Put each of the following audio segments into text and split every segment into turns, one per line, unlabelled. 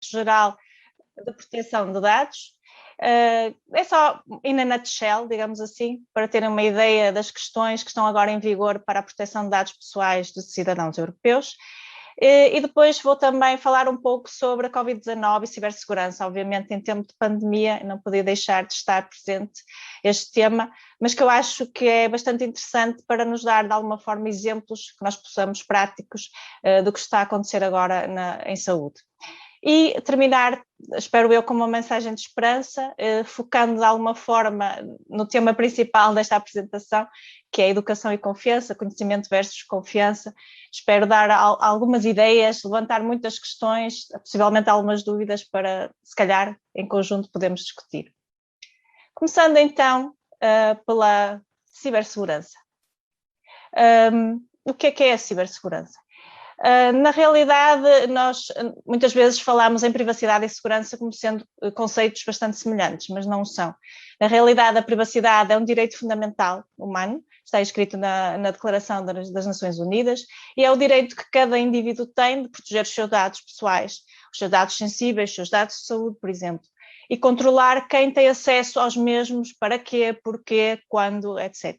geral da proteção de dados. É só in a nutshell, digamos assim, para terem uma ideia das questões que estão agora em vigor para a proteção de dados pessoais dos cidadãos europeus. E depois vou também falar um pouco sobre a Covid-19 e cibersegurança. Obviamente, em tempo de pandemia, não podia deixar de estar presente este tema, mas que eu acho que é bastante interessante para nos dar, de alguma forma, exemplos que nós possamos práticos do que está a acontecer agora em saúde. E terminar, espero eu, com uma mensagem de esperança, focando de alguma forma no tema principal desta apresentação, que é a educação e confiança, conhecimento versus confiança. Espero dar algumas ideias, levantar muitas questões, possivelmente algumas dúvidas para, se calhar, em conjunto podemos discutir. Começando então pela cibersegurança. O que é a cibersegurança? Na realidade, nós muitas vezes falamos em privacidade e segurança como sendo conceitos bastante semelhantes, mas não são. Na realidade, a privacidade é um direito fundamental humano, está escrito na Declaração das Nações Unidas, e é o direito que cada indivíduo tem de proteger os seus dados pessoais, os seus dados sensíveis, os seus dados de saúde, por exemplo, e controlar quem tem acesso aos mesmos, para quê, porquê, quando, etc.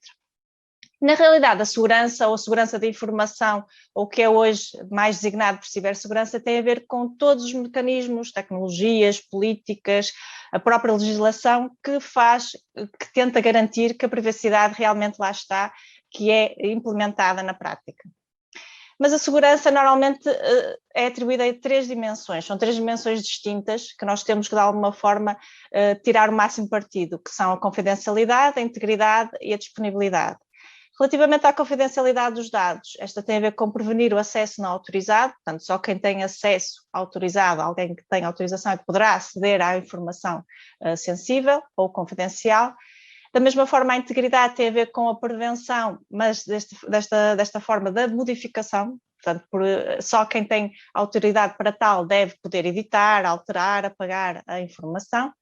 Na realidade, a segurança ou a segurança da informação, ou o que é hoje mais designado por cibersegurança, tem a ver com todos os mecanismos, tecnologias, políticas, a própria legislação que tenta garantir que a privacidade realmente lá está, que é implementada na prática. Mas a segurança normalmente é atribuída a 3 dimensões, são 3 dimensões distintas que nós temos que de alguma forma tirar o máximo partido, que são a confidencialidade, a integridade e a disponibilidade. Relativamente à confidencialidade dos dados, esta tem a ver com prevenir o acesso não autorizado, portanto, só quem tem acesso autorizado, alguém que tem autorização, é que poderá aceder à informação sensível ou confidencial. Da mesma forma, a integridade tem a ver com a prevenção, mas desta forma da modificação, portanto, só quem tem autoridade para tal deve poder editar, alterar, apagar a informação.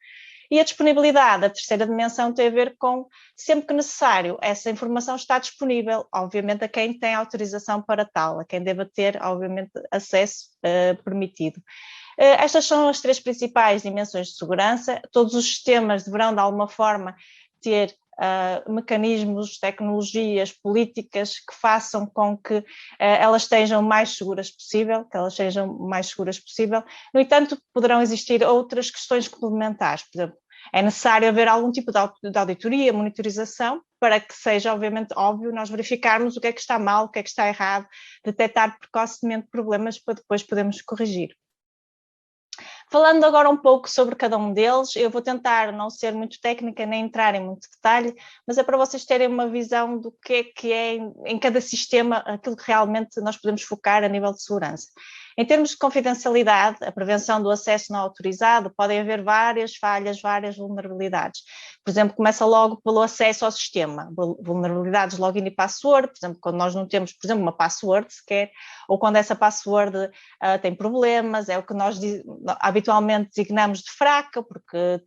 E a disponibilidade, a terceira dimensão, tem a ver com, sempre que necessário, essa informação está disponível, obviamente, a quem tem autorização para tal, a quem deva ter, obviamente, acesso permitido. Estas são as 3 principais dimensões de segurança. Todos os sistemas deverão, de alguma forma, ter mecanismos, tecnologias, políticas que façam com que elas estejam mais seguras possível, No entanto, poderão existir outras questões complementares. Por exemplo, é necessário haver algum tipo de auditoria, monitorização, para que seja, obviamente, óbvio nós verificarmos o que é que está mal, o que é que está errado, detectar precocemente problemas para depois podermos corrigir. Falando agora um pouco sobre cada um deles, eu vou tentar não ser muito técnica nem entrar em muito detalhe, mas é para vocês terem uma visão do que é em cada sistema aquilo que realmente nós podemos focar a nível de segurança. Em termos de confidencialidade, a prevenção do acesso não autorizado, podem haver várias falhas, várias vulnerabilidades. Por exemplo, começa logo pelo acesso ao sistema, vulnerabilidades login e password, por exemplo, quando nós não temos, por exemplo, uma password sequer, ou quando essa password tem problemas, é o que nós habitualmente designamos de fraca, porque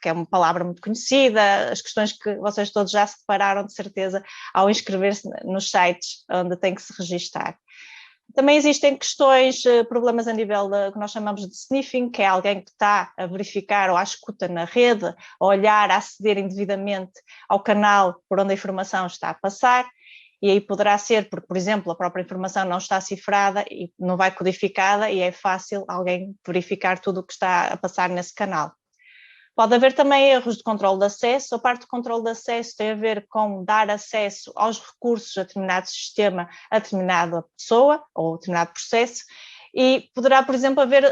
é uma palavra muito conhecida, as questões que vocês todos já se depararam de certeza ao inscrever-se nos sites onde tem que se registar. Também existem questões, problemas a nível que nós chamamos de sniffing, que é alguém que está a verificar ou à escuta na rede, a olhar, a aceder indevidamente ao canal por onde a informação está a passar, e aí poderá ser porque, por exemplo, a própria informação não está cifrada e não vai codificada e é fácil alguém verificar tudo o que está a passar nesse canal. Pode haver também erros de controle de acesso. A parte de controle de acesso tem a ver com dar acesso aos recursos a determinado sistema, a determinada pessoa ou a determinado processo, e poderá, por exemplo, haver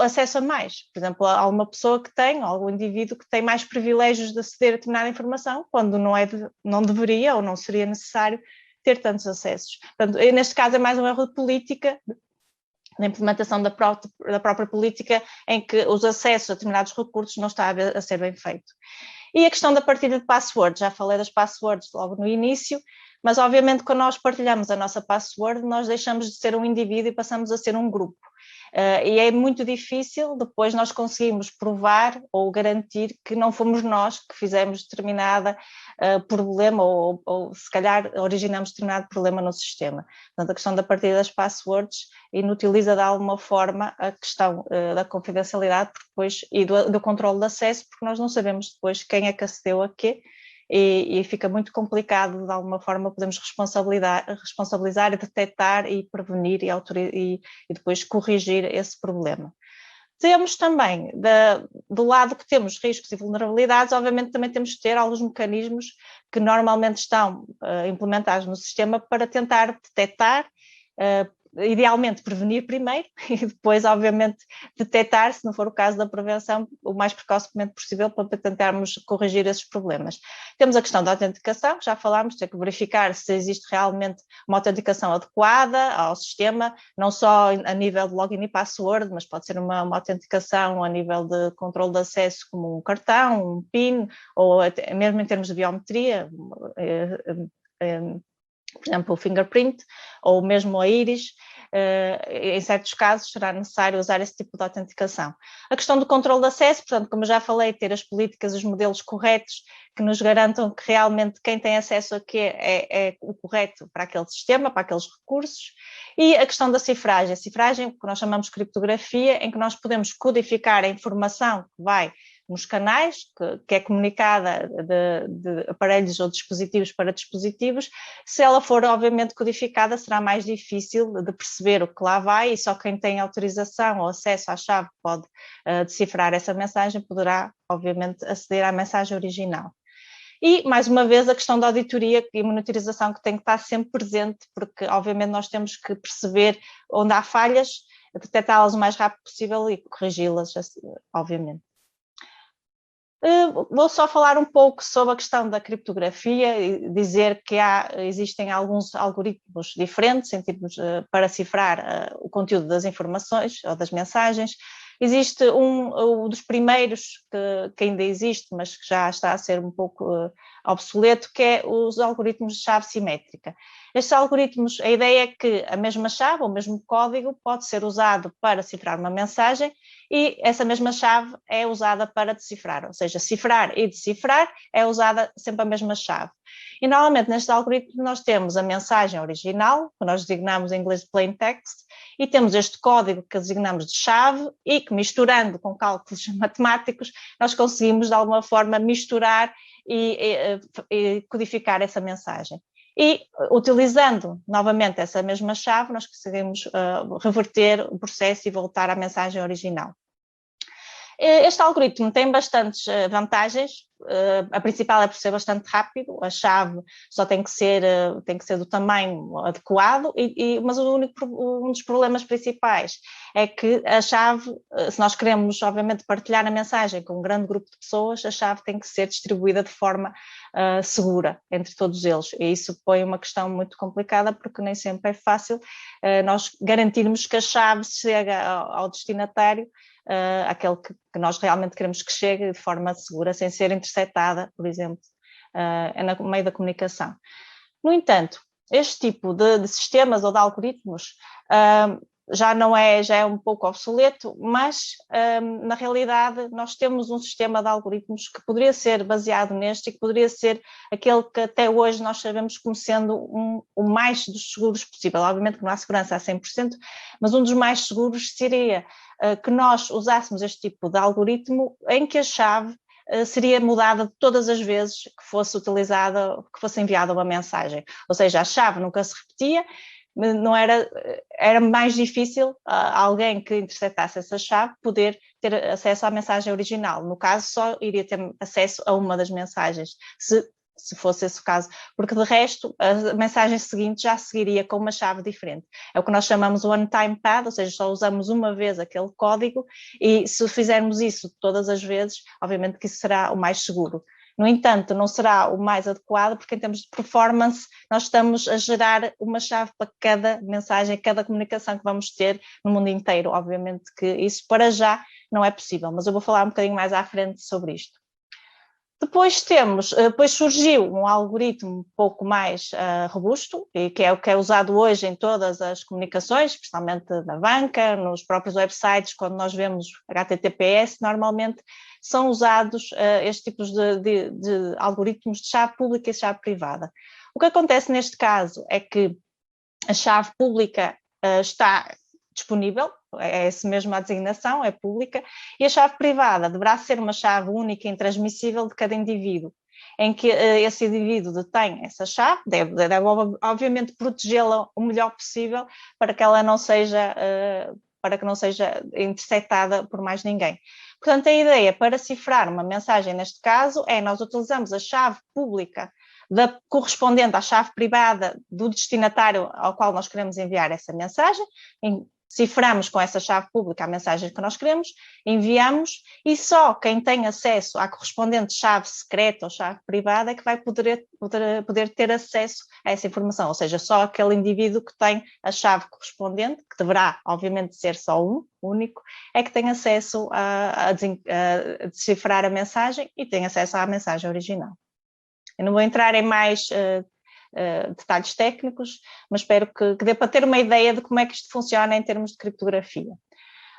acesso a mais. Por exemplo, há uma pessoa que tem, ou algum indivíduo que tem mais privilégios de aceder a determinada informação, quando não deveria ou não seria necessário ter tantos acessos. Portanto, neste caso é mais um erro de política, na implementação da própria política, em que os acessos a determinados recursos não está a ser bem feito. E a questão da partilha de passwords, já falei das passwords logo no início, mas obviamente quando nós partilhamos a nossa password, nós deixamos de ser um indivíduo e passamos a ser um grupo. E é muito difícil depois nós conseguimos provar ou garantir que não fomos nós que fizemos determinada problema ou se calhar originamos determinado problema no sistema. Portanto, a questão da partilha das passwords inutiliza de alguma forma a questão da confidencialidade depois, e do controle de acesso, porque nós não sabemos depois quem é que acedeu a quê, e fica muito complicado, de alguma forma podemos responsabilizar e detectar e prevenir e depois corrigir esse problema. Temos também, do lado que temos riscos e vulnerabilidades, obviamente também temos de ter alguns mecanismos que normalmente estão implementados no sistema para tentar detectar, idealmente prevenir primeiro e depois, obviamente, detectar, se não for o caso da prevenção, o mais precocemente possível para tentarmos corrigir esses problemas. Temos a questão da autenticação, já falámos, ter que verificar se existe realmente uma autenticação adequada ao sistema, não só a nível de login e password, mas pode ser uma autenticação a nível de controle de acesso, como um cartão, um PIN, ou até, mesmo em termos de biometria, por exemplo, o fingerprint ou mesmo a íris. Em certos casos será necessário usar esse tipo de autenticação. A questão do controle de acesso, portanto, como eu já falei, ter as políticas, os modelos corretos que nos garantam que realmente quem tem acesso a quê é o correto para aquele sistema, para aqueles recursos. E a questão da cifragem, que nós chamamos de criptografia, em que nós podemos codificar a informação que vai nos canais, que é comunicada de aparelhos ou dispositivos para dispositivos. Se ela for obviamente codificada, será mais difícil de perceber o que lá vai, e só quem tem autorização ou acesso à chave pode decifrar essa mensagem, poderá obviamente aceder à mensagem original. E, mais uma vez, a questão da auditoria e monitorização, que tem que estar sempre presente, porque obviamente nós temos que perceber onde há falhas, detectá-las o mais rápido possível e corrigi-las, obviamente. Vou só falar um pouco sobre a questão da criptografia e dizer que existem alguns algoritmos diferentes em termos, para cifrar o conteúdo das informações ou das mensagens. Existe um dos primeiros que ainda existe, mas que já está a ser um pouco obsoleto, que é os algoritmos de chave simétrica. Estes algoritmos, a ideia é que a mesma chave, ou o mesmo código, pode ser usado para cifrar uma mensagem e essa mesma chave é usada para decifrar, ou seja, cifrar e decifrar é usada sempre a mesma chave. E normalmente nestes algoritmos nós temos a mensagem original, que nós designamos em inglês de plain text, e temos este código que designamos de chave e que, misturando com cálculos matemáticos, nós conseguimos de alguma forma misturar e codificar essa mensagem. E, utilizando novamente essa mesma chave, nós conseguimos reverter o processo e voltar à mensagem original. Este algoritmo tem bastantes vantagens. A principal é por ser bastante rápido, a chave só tem que ser do tamanho adequado, mas um dos problemas principais é que a chave, se nós queremos obviamente partilhar a mensagem com um grande grupo de pessoas, a chave tem que ser distribuída de forma segura entre todos eles, e isso põe uma questão muito complicada, porque nem sempre é fácil nós garantirmos que a chave chega ao destinatário, aquele que nós realmente queremos que chegue de forma segura, sem ser interceptada, por exemplo, no meio da comunicação. No entanto, este tipo de sistemas ou de algoritmos já é um pouco obsoleto, mas na realidade nós temos um sistema de algoritmos que poderia ser baseado neste e que poderia ser aquele que até hoje nós sabemos como sendo o mais dos seguros possível. Obviamente que não há segurança a 100%, mas um dos mais seguros seria que nós usássemos este tipo de algoritmo em que a chave seria mudada todas as vezes que fosse utilizada, que fosse enviada uma mensagem. Ou seja, a chave nunca se repetia, não era mais difícil alguém que interceptasse essa chave poder ter acesso à mensagem original. No caso, só iria ter acesso a uma das mensagens, se fosse esse o caso, porque de resto a mensagem seguinte já seguiria com uma chave diferente. É o que nós chamamos one time pad, ou seja, só usamos uma vez aquele código, e se fizermos isso todas as vezes, obviamente que isso será o mais seguro. No entanto, não será o mais adequado, porque em termos de performance nós estamos a gerar uma chave para cada mensagem, cada comunicação que vamos ter no mundo inteiro. Obviamente que isso para já não é possível, mas eu vou falar um bocadinho mais à frente sobre isto. Depois surgiu um algoritmo um pouco mais robusto, e que é o que é usado hoje em todas as comunicações, especialmente na banca, nos próprios websites, quando nós vemos HTTPS, normalmente são usados estes tipos de algoritmos de chave pública e chave privada. O que acontece neste caso é que a chave pública está disponível, é essa mesma designação, é pública, e a chave privada deverá ser uma chave única e intransmissível de cada indivíduo, em que esse indivíduo detém essa chave, deve obviamente protegê-la o melhor possível para que ela não seja, para que não seja interceptada por mais ninguém. Portanto, a ideia para cifrar uma mensagem neste caso é nós utilizamos a chave pública correspondente à chave privada do destinatário ao qual nós queremos enviar essa mensagem, ciframos com essa chave pública a mensagem que nós queremos, enviamos e só quem tem acesso à correspondente chave secreta ou chave privada é que vai poder ter acesso a essa informação, ou seja, só aquele indivíduo que tem a chave correspondente, que deverá obviamente ser só único, é que tem acesso a decifrar a mensagem e tem acesso à mensagem original. Eu não vou entrar em mais detalhes técnicos, mas espero que dê para ter uma ideia de como é que isto funciona em termos de criptografia.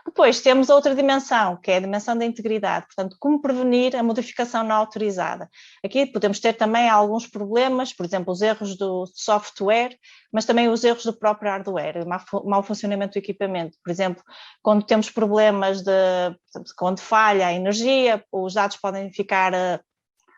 Depois temos outra dimensão, que é a dimensão da integridade, portanto, como prevenir a modificação não autorizada. Aqui podemos ter também alguns problemas, por exemplo, os erros do software, mas também os erros do próprio hardware, o mau funcionamento do equipamento. Por exemplo, quando temos problemas quando falha a energia, os dados podem ficar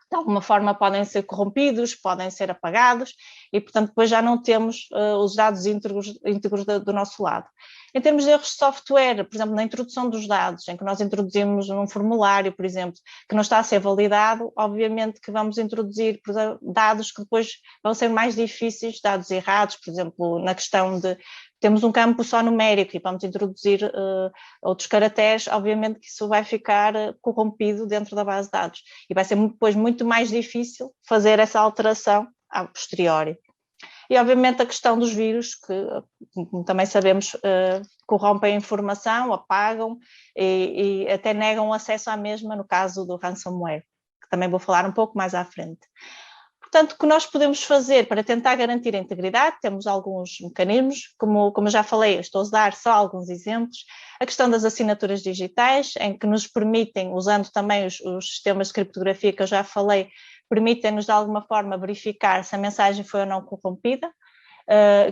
de alguma forma podem ser corrompidos, podem ser apagados e, portanto, depois já não temos os dados íntegros do nosso lado. Em termos de erros de software, por exemplo, na introdução dos dados, em que nós introduzimos um formulário, por exemplo, que não está a ser validado, obviamente que vamos introduzir dados que depois vão ser mais difíceis, dados errados, por exemplo, na questão de temos um campo só numérico e vamos introduzir outros caracteres, obviamente que isso vai ficar corrompido dentro da base de dados e vai ser depois muito mais difícil fazer essa alteração a posteriori. E obviamente a questão dos vírus, que como também sabemos, corrompem a informação, apagam e até negam acesso à mesma no caso do ransomware, que também vou falar um pouco mais à frente. Portanto, o que nós podemos fazer para tentar garantir a integridade, temos alguns mecanismos, como eu já falei, eu estou a dar só alguns exemplos, a questão das assinaturas digitais, em que nos permitem, usando também os sistemas de criptografia que eu já falei, permitem-nos de alguma forma verificar se a mensagem foi ou não corrompida,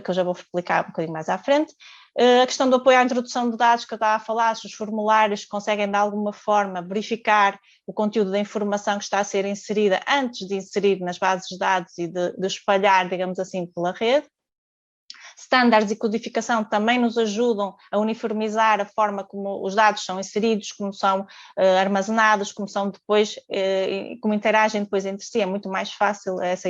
que eu já vou explicar um bocadinho mais à frente. A questão do apoio à introdução de dados que eu estava a falar, se os formulários conseguem de alguma forma verificar o conteúdo da informação que está a ser inserida antes de inserir nas bases de dados e de espalhar, digamos assim, pela rede. Standards e codificação também nos ajudam a uniformizar a forma como os dados são inseridos, como são armazenados, como são depois, como interagem depois entre si. É muito mais fácil essa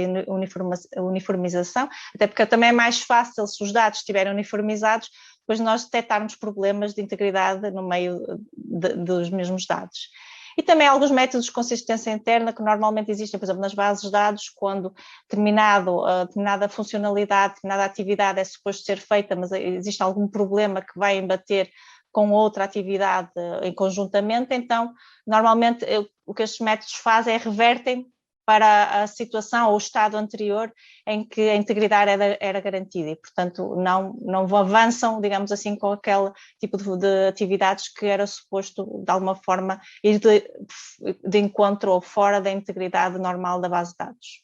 uniformização, até porque também é mais fácil, se os dados estiverem uniformizados, depois nós detectarmos problemas de integridade no meio dos mesmos dados. E também alguns métodos de consistência interna que normalmente existem, por exemplo, nas bases de dados, quando determinada funcionalidade, determinada atividade é suposto ser feita, mas existe algum problema que vai embater com outra atividade conjuntamente, então, normalmente, o que estes métodos fazem é revertem para a situação ou o estado anterior em que a integridade era garantida e, portanto, não avançam, digamos assim, com aquele tipo de atividades que era suposto, de alguma forma, ir de encontro ou fora da integridade normal da base de dados.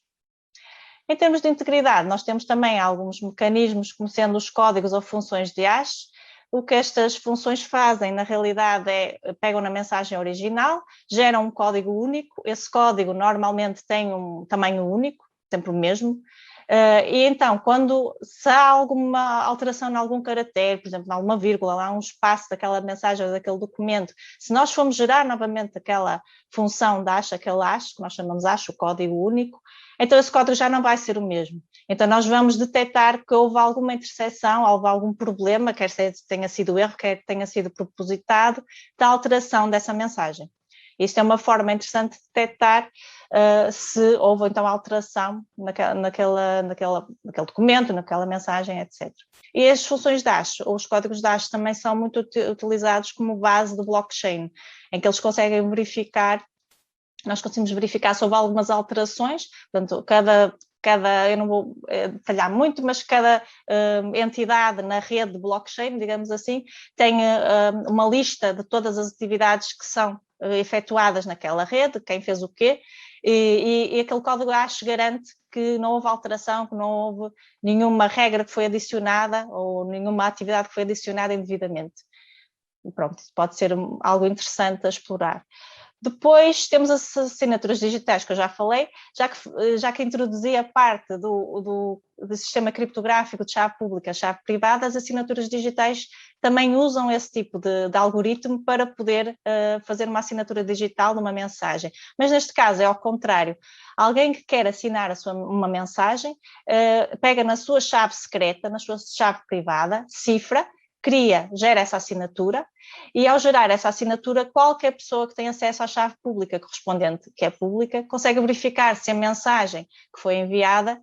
Em termos de integridade, nós temos também alguns mecanismos, como sendo os códigos ou funções de hash. O que estas funções fazem, na realidade, é pegam na mensagem original, geram um código único, esse código normalmente tem um tamanho único, sempre o mesmo, e então, se há alguma alteração em algum caractere, por exemplo, em alguma vírgula, há um espaço daquela mensagem ou daquele documento, se nós formos gerar novamente aquela função de hash, aquele hash, que nós chamamos hash, o código único, então esse código já não vai ser o mesmo. Então nós vamos detectar que houve alguma interseção, houve algum problema, quer tenha sido erro, quer tenha sido propositado, da alteração dessa mensagem. Isto é uma forma interessante de detectar se houve então alteração naquele documento, naquela mensagem, etc. E as funções de hash, ou os códigos de hash, também são muito utilizados como base do blockchain, em que eles conseguem verificar nós conseguimos verificar se houve algumas alterações, portanto, eu não vou detalhar muito, mas cada entidade na rede de blockchain, digamos assim, tem uma lista de todas as atividades que são efetuadas naquela rede, quem fez o quê, e aquele código hash garante que não houve alteração, que não houve nenhuma regra que foi adicionada ou nenhuma atividade que foi adicionada indevidamente. E pronto, isso pode ser algo interessante a explorar. Depois temos as assinaturas digitais que eu já falei, já que introduzi a parte do sistema criptográfico de chave pública, chave privada, as assinaturas digitais também usam esse tipo de algoritmo para poder fazer uma assinatura digital de uma mensagem. Mas neste caso é ao contrário. Alguém que quer assinar uma mensagem, pega na sua chave secreta, na sua chave privada, cifra, gera essa assinatura, e ao gerar essa assinatura, qualquer pessoa que tem acesso à chave pública correspondente, que é pública, consegue verificar se a mensagem que foi enviada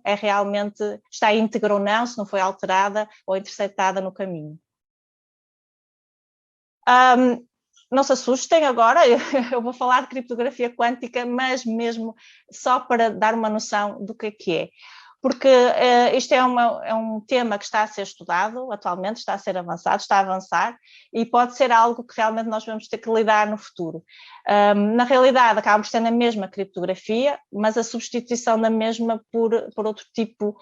está íntegra ou não, se não foi alterada ou interceptada no caminho. Não se assustem agora, eu vou falar de criptografia quântica, mas mesmo só para dar uma noção do que é. Porque isto é um tema que está a ser estudado atualmente, está a ser avançado, está a avançar, e pode ser algo que realmente nós vamos ter que lidar no futuro. Na realidade, acaba por ser na mesma criptografia, mas a substituição da mesma por outro tipo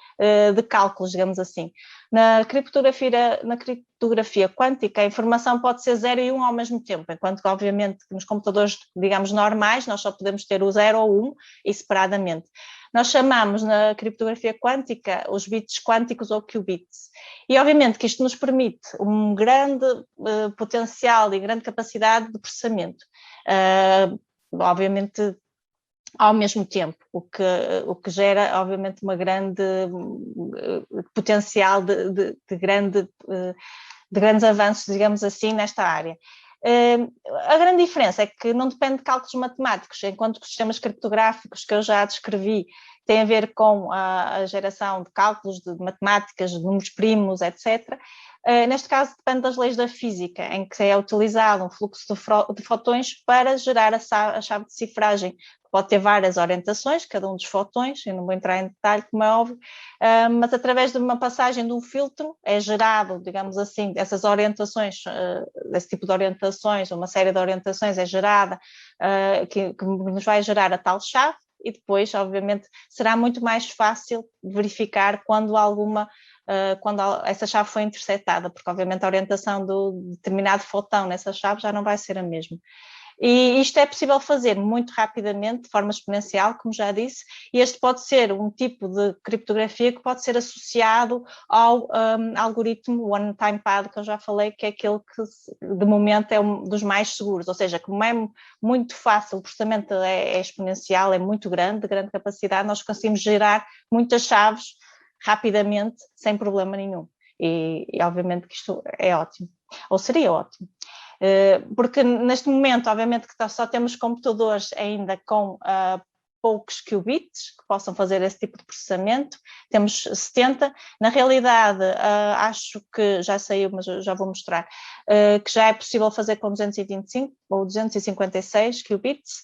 de cálculos, digamos assim. Na criptografia quântica, a informação pode ser 0 e 1 ao mesmo tempo, enquanto que, obviamente, nos computadores, digamos, normais, nós só podemos ter o 0 ou 1 e separadamente. Nós chamamos na criptografia quântica os bits quânticos ou qubits. E obviamente que isto nos permite um grande potencial e grande capacidade de processamento. Obviamente ao mesmo tempo, o que gera obviamente uma grande potencial de grandes avanços, digamos assim, nesta área. A grande diferença é que não depende de cálculos matemáticos, enquanto que os sistemas criptográficos que eu já descrevi têm a ver com a geração de cálculos, de matemáticas, de números primos, etc. Neste caso depende das leis da física, em que é utilizado um fluxo de fotões para gerar a chave de cifragem, que pode ter várias orientações, cada um dos fotões, eu não vou entrar em detalhe, como é óbvio, mas através de uma passagem de um filtro é gerado, digamos assim, essas orientações, desse tipo de orientações, uma série de orientações é gerada, que nos vai gerar a tal chave, e depois, obviamente, será muito mais fácil verificar quando essa chave foi interceptada, porque obviamente a orientação do determinado fotão nessa chave já não vai ser a mesma. E isto é possível fazer muito rapidamente, de forma exponencial, como já disse, e este pode ser um tipo de criptografia que pode ser associado ao algoritmo One Time Pad, que eu já falei, que é aquele que de momento é um dos mais seguros, ou seja, como é muito fácil, o processamento é exponencial, é muito grande, de grande capacidade, nós conseguimos gerar muitas chaves rapidamente, sem problema nenhum. E obviamente que isto é ótimo, ou seria ótimo. Porque neste momento, obviamente, que só temos computadores ainda com poucos qubits que possam fazer esse tipo de processamento, temos 70. Na realidade, acho que já saiu, mas já vou mostrar, que já é possível fazer com 225 ou 256 qubits.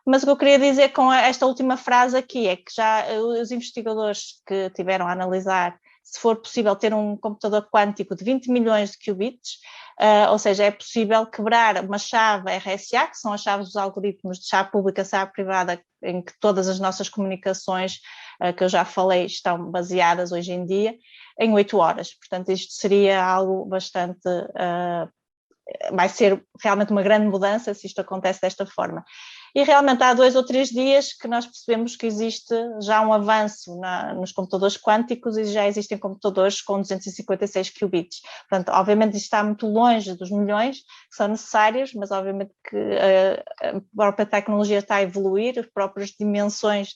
Mas o que eu queria dizer com esta última frase aqui é que já os investigadores que tiveram a analisar se for possível ter um computador quântico de 20 milhões de qubits, ou seja, é possível quebrar uma chave RSA, que são as chaves dos algoritmos de chave pública, chave privada, em que todas as nossas comunicações, que eu já falei, estão baseadas hoje em dia, em 8 horas. Portanto, isto seria algo bastante... vai ser realmente uma grande mudança se isto acontece desta forma. E realmente há 2 ou 3 dias que nós percebemos que existe já um avanço nos computadores quânticos e já existem computadores com 256 qubits. Portanto, obviamente isto está muito longe dos milhões que são necessários, mas obviamente que a própria tecnologia está a evoluir, as próprias dimensões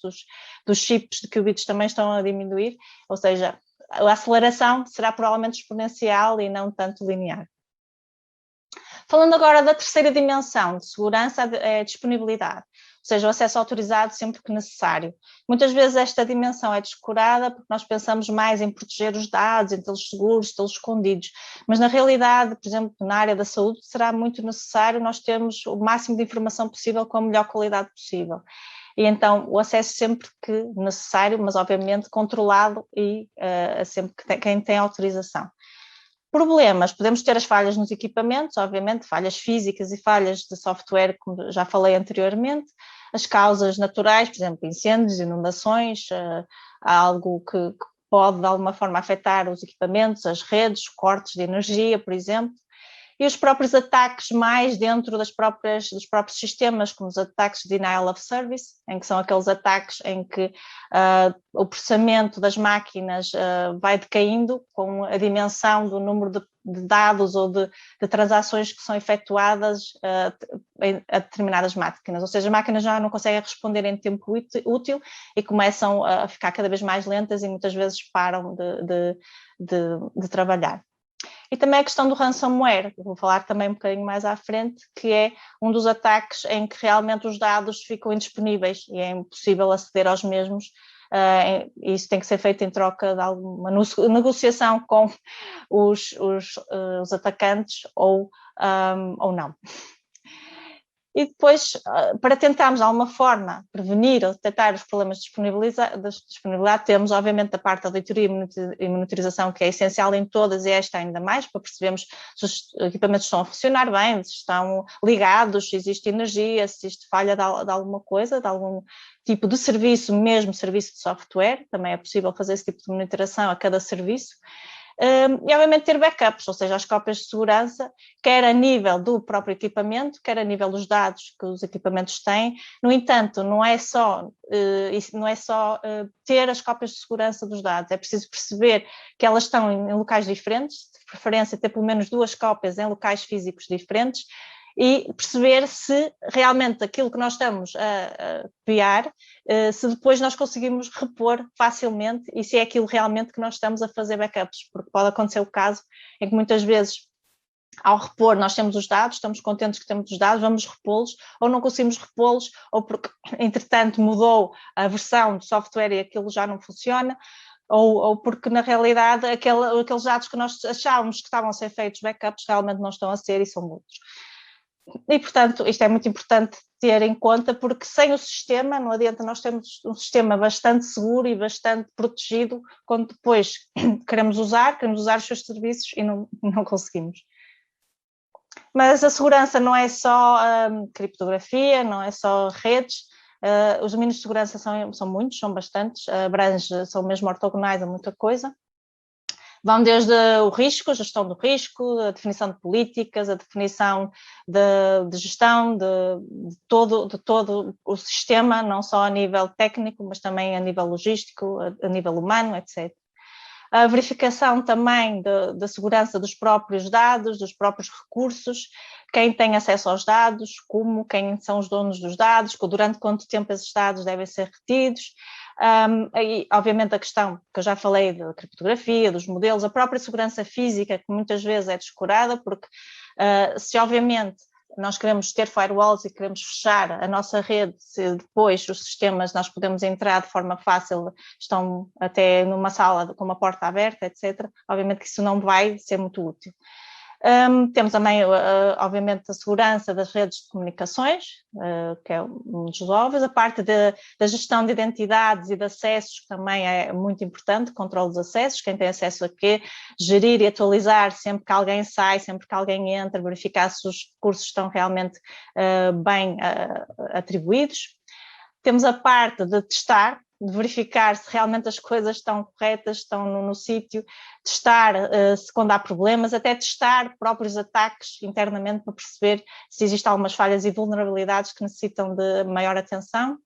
dos chips de qubits também estão a diminuir, ou seja, a aceleração será provavelmente exponencial e não tanto linear. Falando agora da terceira dimensão de segurança, é a disponibilidade. seja, o acesso autorizado sempre que necessário. Muitas vezes esta dimensão é descurada porque nós pensamos mais em proteger os dados, em tê-los seguros, tê-los escondidos, mas na realidade, por exemplo, na área da saúde, será muito necessário nós termos o máximo de informação possível com a melhor qualidade possível. E então o acesso sempre que necessário, mas obviamente controlado e sempre que quem tem autorização. Problemas, podemos ter as falhas nos equipamentos, obviamente, falhas físicas e falhas de software, como já falei anteriormente, as causas naturais, por exemplo, incêndios, inundações, há algo que pode de alguma forma afetar os equipamentos, as redes, cortes de energia, por exemplo, e os próprios ataques mais dentro dos próprios sistemas, como os ataques de denial of service, em que são aqueles ataques em que o processamento das máquinas vai decaindo com a dimensão do número de dados ou de transações que são efetuadas a determinadas máquinas, ou seja, as máquinas já não conseguem responder em tempo útil e começam a ficar cada vez mais lentas e muitas vezes param de trabalhar. E também a questão do ransomware, vou falar também um bocadinho mais à frente, que é um dos ataques em que realmente os dados ficam indisponíveis e é impossível aceder aos mesmos. Isso tem que ser feito em troca de alguma negociação com os atacantes ou não. E depois, para tentarmos de alguma forma prevenir ou detectar os problemas de disponibilidade, temos obviamente a parte da auditoria e monitorização, que é essencial em todas, e esta ainda mais, para percebermos se os equipamentos estão a funcionar bem, se estão ligados, se existe energia, se existe falha de alguma coisa, de algum tipo de serviço, mesmo serviço de software, também é possível fazer esse tipo de monitoração a cada serviço. E obviamente ter backups, ou seja, as cópias de segurança, quer a nível do próprio equipamento, quer a nível dos dados que os equipamentos têm. No entanto, não é só ter as cópias de segurança dos dados, é preciso perceber que elas estão em locais diferentes, de preferência ter pelo menos 2 cópias em locais físicos diferentes, e perceber se realmente aquilo que nós estamos a copiar, se depois nós conseguimos repor facilmente e se é aquilo realmente que nós estamos a fazer backups, porque pode acontecer o caso em que muitas vezes ao repor nós temos os dados, estamos contentes que temos os dados, vamos repô-los ou não conseguimos repô-los ou porque entretanto mudou a versão do software e aquilo já não funciona, ou porque na realidade aqueles dados que nós achávamos que estavam a ser feitos backups realmente não estão a ser e são muitos. E, portanto, isto é muito importante ter em conta, porque sem o sistema não adianta nós termos um sistema bastante seguro e bastante protegido quando depois queremos usar os seus serviços e não conseguimos. Mas a segurança não é só criptografia, não é só redes, os domínios de segurança são muitos, são bastantes, são mesmo ortogonais a muita coisa. Vão desde o risco, a gestão do risco, a definição de políticas, a definição de gestão de todo o sistema, não só a nível técnico, mas também a nível logístico, a nível humano, etc. A verificação também da segurança dos próprios dados, dos próprios recursos, quem tem acesso aos dados, quem são os donos dos dados, durante quanto tempo esses dados devem ser retidos. E, obviamente, a questão que eu já falei da criptografia, dos modelos, a própria segurança física, que muitas vezes é descurada, porque se obviamente nós queremos ter firewalls e queremos fechar a nossa rede, se depois os sistemas nós podemos entrar de forma fácil, estão até numa sala com uma porta aberta, etc., obviamente que isso não vai ser muito útil. Temos também, obviamente, a segurança das redes de comunicações, que é um dos óbvios, a parte da gestão de identidades e de acessos, que também é muito importante, controle dos acessos, quem tem acesso a quê, gerir e atualizar sempre que alguém sai, sempre que alguém entra, verificar se os recursos estão realmente bem atribuídos. Temos a parte de testar, de verificar se realmente as coisas estão corretas, estão no sítio, testar se quando há problemas, até testar próprios ataques internamente para perceber se existem algumas falhas e vulnerabilidades que necessitam de maior atenção.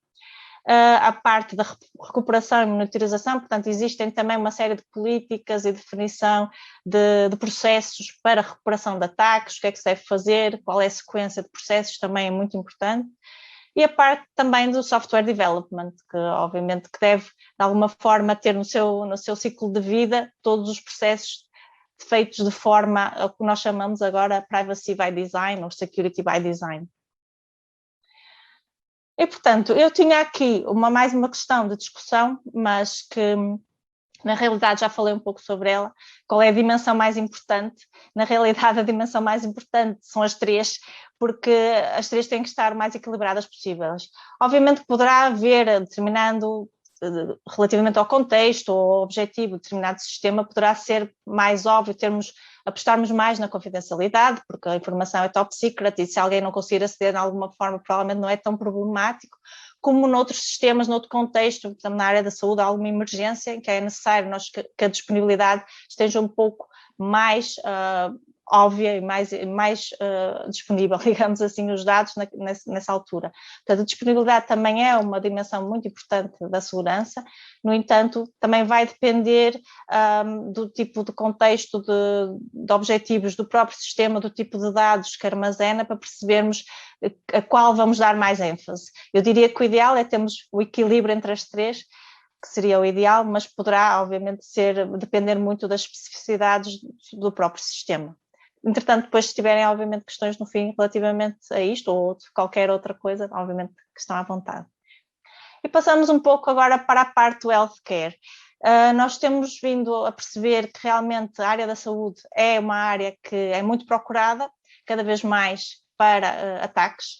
A parte da recuperação e monitorização, portanto, existem também uma série de políticas e definição de processos para a recuperação de ataques, o que é que se deve fazer, qual é a sequência de processos, também é muito importante. E a parte também do software development, que obviamente que deve, de alguma forma, ter no seu ciclo de vida todos os processos feitos de forma ao que nós chamamos agora privacy by design ou security by design. E, portanto, eu tinha aqui mais uma questão de discussão, mas que na realidade já falei um pouco sobre ela. Qual é a dimensão mais importante? Na realidade, a dimensão mais importante são as três, porque as três têm que estar o mais equilibradas possíveis. Obviamente poderá haver, relativamente ao contexto ou ao objetivo de determinado sistema, poderá ser mais óbvio apostarmos mais na confidencialidade, porque a informação é top secret e se alguém não conseguir aceder de alguma forma, provavelmente não é tão problemático, como noutros sistemas, noutro contexto, na área da saúde, há alguma emergência em que é necessário que a disponibilidade esteja um pouco mais óbvia e mais disponível, digamos assim, os dados nessa altura. Portanto, a disponibilidade também é uma dimensão muito importante da segurança, no entanto, também vai depender do tipo de contexto, de objetivos do próprio sistema, do tipo de dados que armazena, para percebermos a qual vamos dar mais ênfase. Eu diria que o ideal é termos o equilíbrio entre as três, que seria o ideal, mas poderá, obviamente, depender muito das especificidades do próprio sistema. Entretanto, depois se tiverem, obviamente, questões no fim relativamente a isto ou qualquer outra coisa, obviamente que estão à vontade. E passamos um pouco agora para a parte do healthcare. Nós temos vindo a perceber que realmente a área da saúde é uma área que é muito procurada, cada vez mais para ataques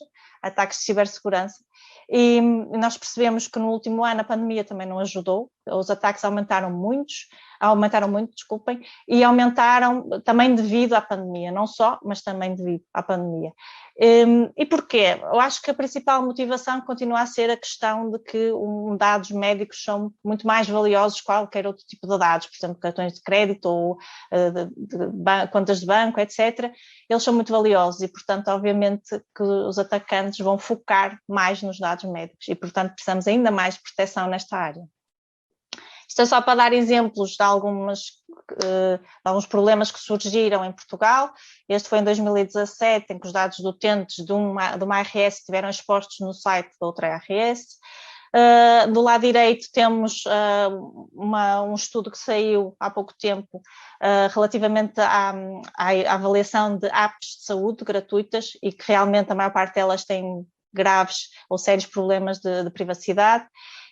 de cibersegurança. E nós percebemos que no último ano a pandemia também não ajudou, os ataques aumentaram muito, desculpem, e aumentaram também devido à pandemia, não só, mas também devido à pandemia. E porquê? Eu acho que a principal motivação continua a ser a questão de que dados médicos são muito mais valiosos que qualquer outro tipo de dados, por exemplo, cartões de crédito ou contas de banco, etc. Eles são muito valiosos e, portanto, obviamente que os atacantes vão focar mais nos dados médicos e, portanto, precisamos ainda mais de proteção nesta área. Isto é só para dar exemplos de alguns problemas que surgiram em Portugal. Este foi em 2017, em que os dados do utentes de uma ARS estiveram expostos no site da outra ARS. Do lado direito temos um estudo que saiu há pouco tempo relativamente à avaliação de apps de saúde gratuitas e que realmente a maior parte delas têm graves ou sérios problemas de privacidade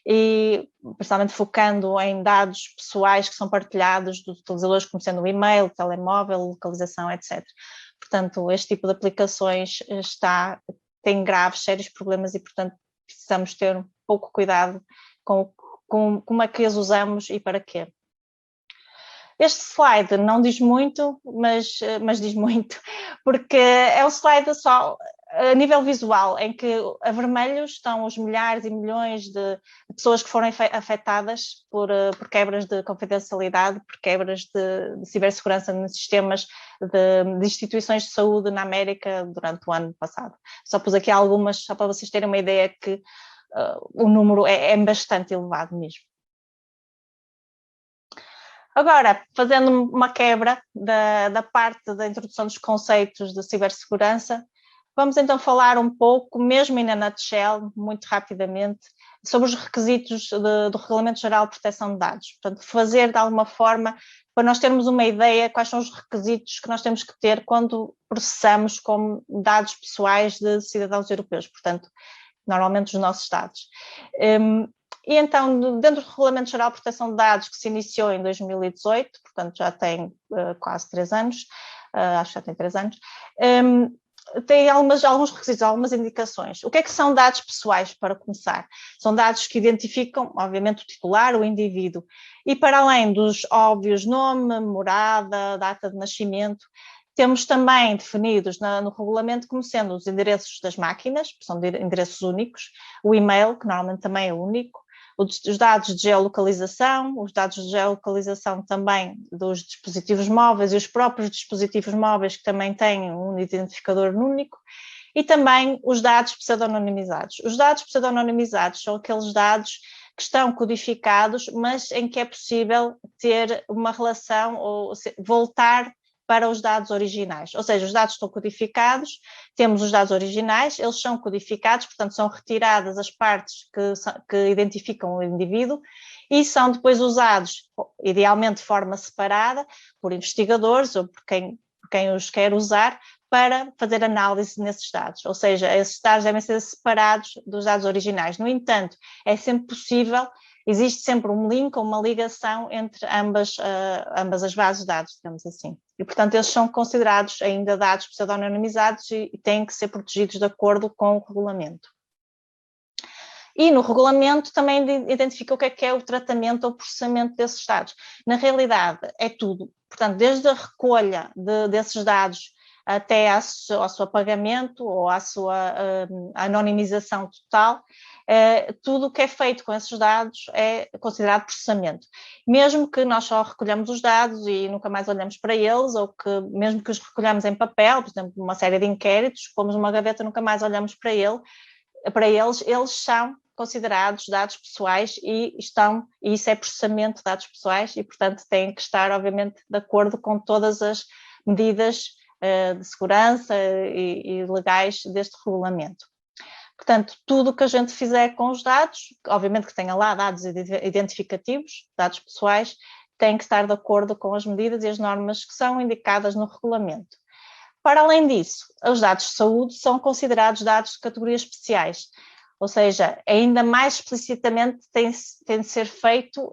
e principalmente focando em dados pessoais que são partilhados dos utilizadores, como sendo o e-mail, o telemóvel, localização, etc. Portanto, este tipo de aplicações tem graves, sérios problemas e, portanto, precisamos ter um pouco cuidado com como é que as usamos e para quê. Este slide não diz muito, mas diz muito, porque é um slide só a nível visual, em que a vermelho estão os milhares e milhões de pessoas que foram afetadas por quebras de confidencialidade, por quebras de cibersegurança nos sistemas de instituições de saúde na América durante o ano passado. Só pus aqui algumas, só para vocês terem uma ideia que o número é bastante elevado mesmo. Agora, fazendo uma quebra da parte da introdução dos conceitos de cibersegurança, vamos então falar um pouco, mesmo na nutshell, muito rapidamente, sobre os requisitos do Regulamento Geral de Proteção de Dados. Portanto, fazer de alguma forma, para nós termos uma ideia quais são os requisitos que nós temos que ter quando processamos como dados pessoais de cidadãos europeus, portanto, normalmente os nossos dados. E então, dentro do Regulamento Geral de Proteção de Dados, que se iniciou em 2018, portanto já tem quase 3 anos, acho que já tem 3 anos, tem alguns requisitos, algumas indicações. O que é que são dados pessoais, para começar? São dados que identificam, obviamente, o titular, o indivíduo. E para além dos óbvios nome, morada, data de nascimento, temos também definidos no regulamento como sendo os endereços das máquinas, são endereços únicos, o e-mail, que normalmente também é único, os dados de geolocalização, os dados de geolocalização também dos dispositivos móveis e os próprios dispositivos móveis que também têm um identificador único, e também os dados pseudonimizados. Os dados pseudonimizados são aqueles dados que estão codificados, mas em que é possível ter uma relação ou voltar para os dados originais, ou seja, os dados estão codificados, temos os dados originais, eles são codificados, portanto são retiradas as partes que identificam o indivíduo e são depois usados, idealmente de forma separada, por investigadores ou por quem os quer usar, para fazer análise nesses dados, ou seja, esses dados devem ser separados dos dados originais. No entanto, é sempre possível, existe sempre um link ou uma ligação entre ambas as bases de dados, digamos assim. E, portanto, eles são considerados ainda dados pseudonimizados e têm que ser protegidos de acordo com o regulamento. E no regulamento também identifica o que é o tratamento ou processamento desses dados. Na realidade, é tudo. Portanto, desde a recolha desses dados até ao seu apagamento ou à sua anonimização total, tudo o que é feito com esses dados é considerado processamento. Mesmo que nós só recolhamos os dados e nunca mais olhamos para eles, ou que mesmo que os recolhamos em papel, por exemplo, uma série de inquéritos, pomos numa gaveta, nunca mais olhamos para eles, eles são considerados dados pessoais e isso é processamento de dados pessoais e, portanto, têm que estar, obviamente, de acordo com todas as medidas de segurança e legais deste regulamento. Portanto, tudo o que a gente fizer com os dados, obviamente que tenha lá dados identificativos, dados pessoais, tem que estar de acordo com as medidas e as normas que são indicadas no regulamento. Para além disso, os dados de saúde são considerados dados de categorias especiais, ou seja, ainda mais explicitamente tem de ser feito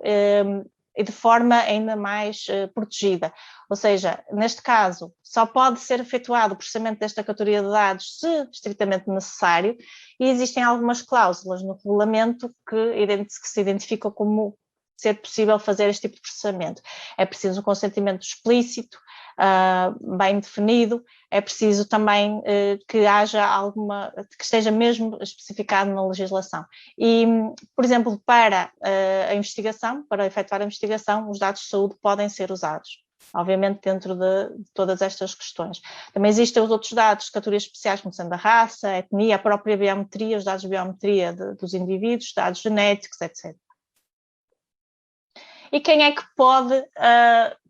e de forma ainda mais protegida. Ou seja, neste caso, só pode ser efetuado o processamento desta categoria de dados se estritamente necessário, e existem algumas cláusulas no regulamento que se identificam como ser possível fazer este tipo de processamento. É preciso um consentimento explícito, bem definido, é preciso também que haja que esteja mesmo especificado na legislação. E, por exemplo, para a investigação, para efetuar a investigação, os dados de saúde podem ser usados, obviamente dentro de todas estas questões. Também existem os outros dados, categorias especiais, como sendo a raça, a etnia, a própria biometria, os dados de biometria dos indivíduos, dados genéticos, etc. E quem é que pode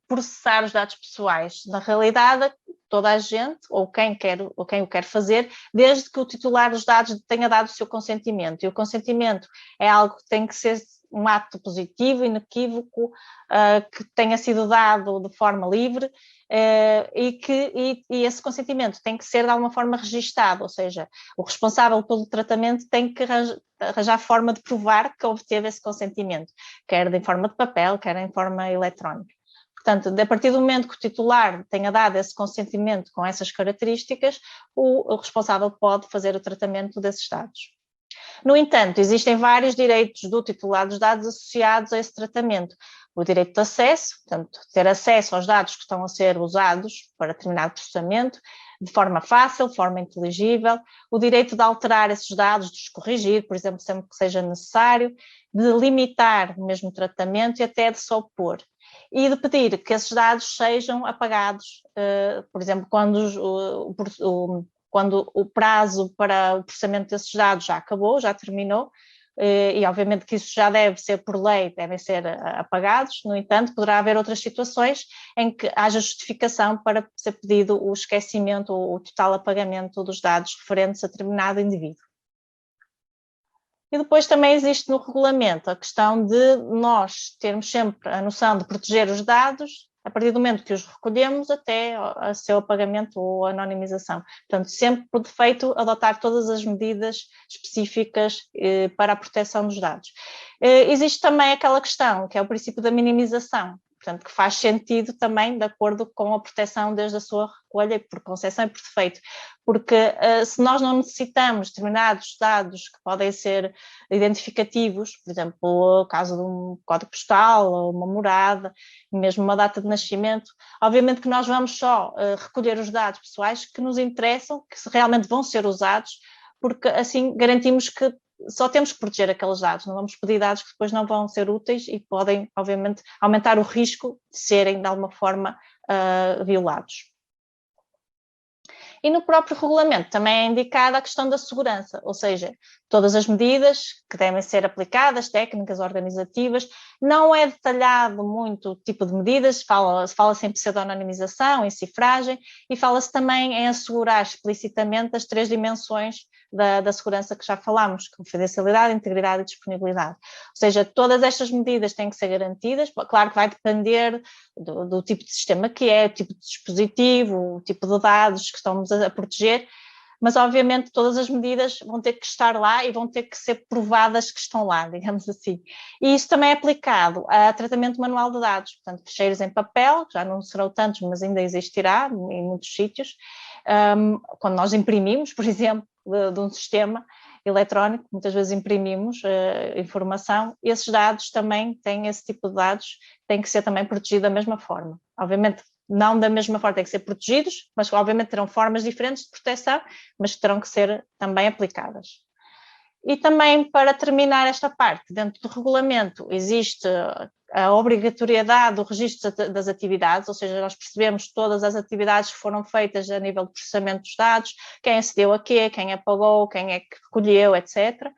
processar os dados pessoais? Na realidade, toda a gente, ou quem o quer fazer, desde que o titular dos dados tenha dado o seu consentimento. E o consentimento é algo que tem que ser um ato positivo, inequívoco, que tenha sido dado de forma livre e esse consentimento tem que ser de alguma forma registado, ou seja, o responsável pelo tratamento tem que arranjar forma de provar que obteve esse consentimento, quer em forma de papel, quer em forma eletrónica. Portanto, a partir do momento que o titular tenha dado esse consentimento com essas características, o responsável pode fazer o tratamento desses dados. No entanto, existem vários direitos do titular dos dados associados a esse tratamento. O direito de acesso, portanto, ter acesso aos dados que estão a ser usados para determinado processamento, de forma fácil, de forma inteligível, o direito de alterar esses dados, de os corrigir, por exemplo, sempre que seja necessário, de limitar o mesmo tratamento e até de se opor. E de pedir que esses dados sejam apagados, por exemplo, quando o prazo para o processamento desses dados já acabou, já terminou, e obviamente que isso já deve ser por lei, devem ser apagados. No entanto, poderá haver outras situações em que haja justificação para ser pedido o esquecimento ou o total apagamento dos dados referentes a determinado indivíduo. E depois também existe no regulamento a questão de nós termos sempre a noção de proteger os dados a partir do momento que os recolhemos até ao seu apagamento ou anonimização. Portanto, sempre por defeito adotar todas as medidas específicas para a proteção dos dados. Existe também aquela questão que é o princípio da minimização, portanto, que faz sentido também de acordo com a proteção desde a sua recolha, por concessão e por defeito, porque se nós não necessitamos determinados dados que podem ser identificativos, por exemplo, o caso de um código postal ou uma morada, mesmo uma data de nascimento, obviamente que nós vamos só recolher os dados pessoais que nos interessam, que realmente vão ser usados, porque assim garantimos que só temos que proteger aqueles dados, não vamos pedir dados que depois não vão ser úteis e podem, obviamente, aumentar o risco de serem, de alguma forma, violados. E no próprio regulamento também é indicada a questão da segurança, ou seja, todas as medidas que devem ser aplicadas, técnicas organizativas. Não é detalhado muito o tipo de medidas, fala-se em pseudonimização, em cifragem, e fala-se também em assegurar explicitamente as 3 dimensões da segurança que já falámos: confidencialidade, integridade e disponibilidade. Ou seja, todas estas medidas têm que ser garantidas. Claro que vai depender do tipo de sistema que é, o tipo de dispositivo, o tipo de dados que estamos a proteger, mas obviamente todas as medidas vão ter que estar lá e vão ter que ser provadas que estão lá, digamos assim. E isso também é aplicado a tratamento manual de dados, portanto, ficheiros em papel, já não serão tantos, mas ainda existirá em muitos sítios. Quando nós imprimimos, por exemplo, de um sistema eletrónico, muitas vezes imprimimos informação, esses dados também têm esse tipo de dados, têm que ser também protegidos da mesma forma. Obviamente, não da mesma forma, têm que ser protegidos, mas obviamente terão formas diferentes de proteção, mas terão que ser também aplicadas. E também, para terminar esta parte, dentro do regulamento existe a obrigatoriedade do registro das atividades, ou seja, nós percebemos todas as atividades que foram feitas a nível de processamento dos dados, quem acedeu a quê, quem apagou, quem é que recolheu, etc.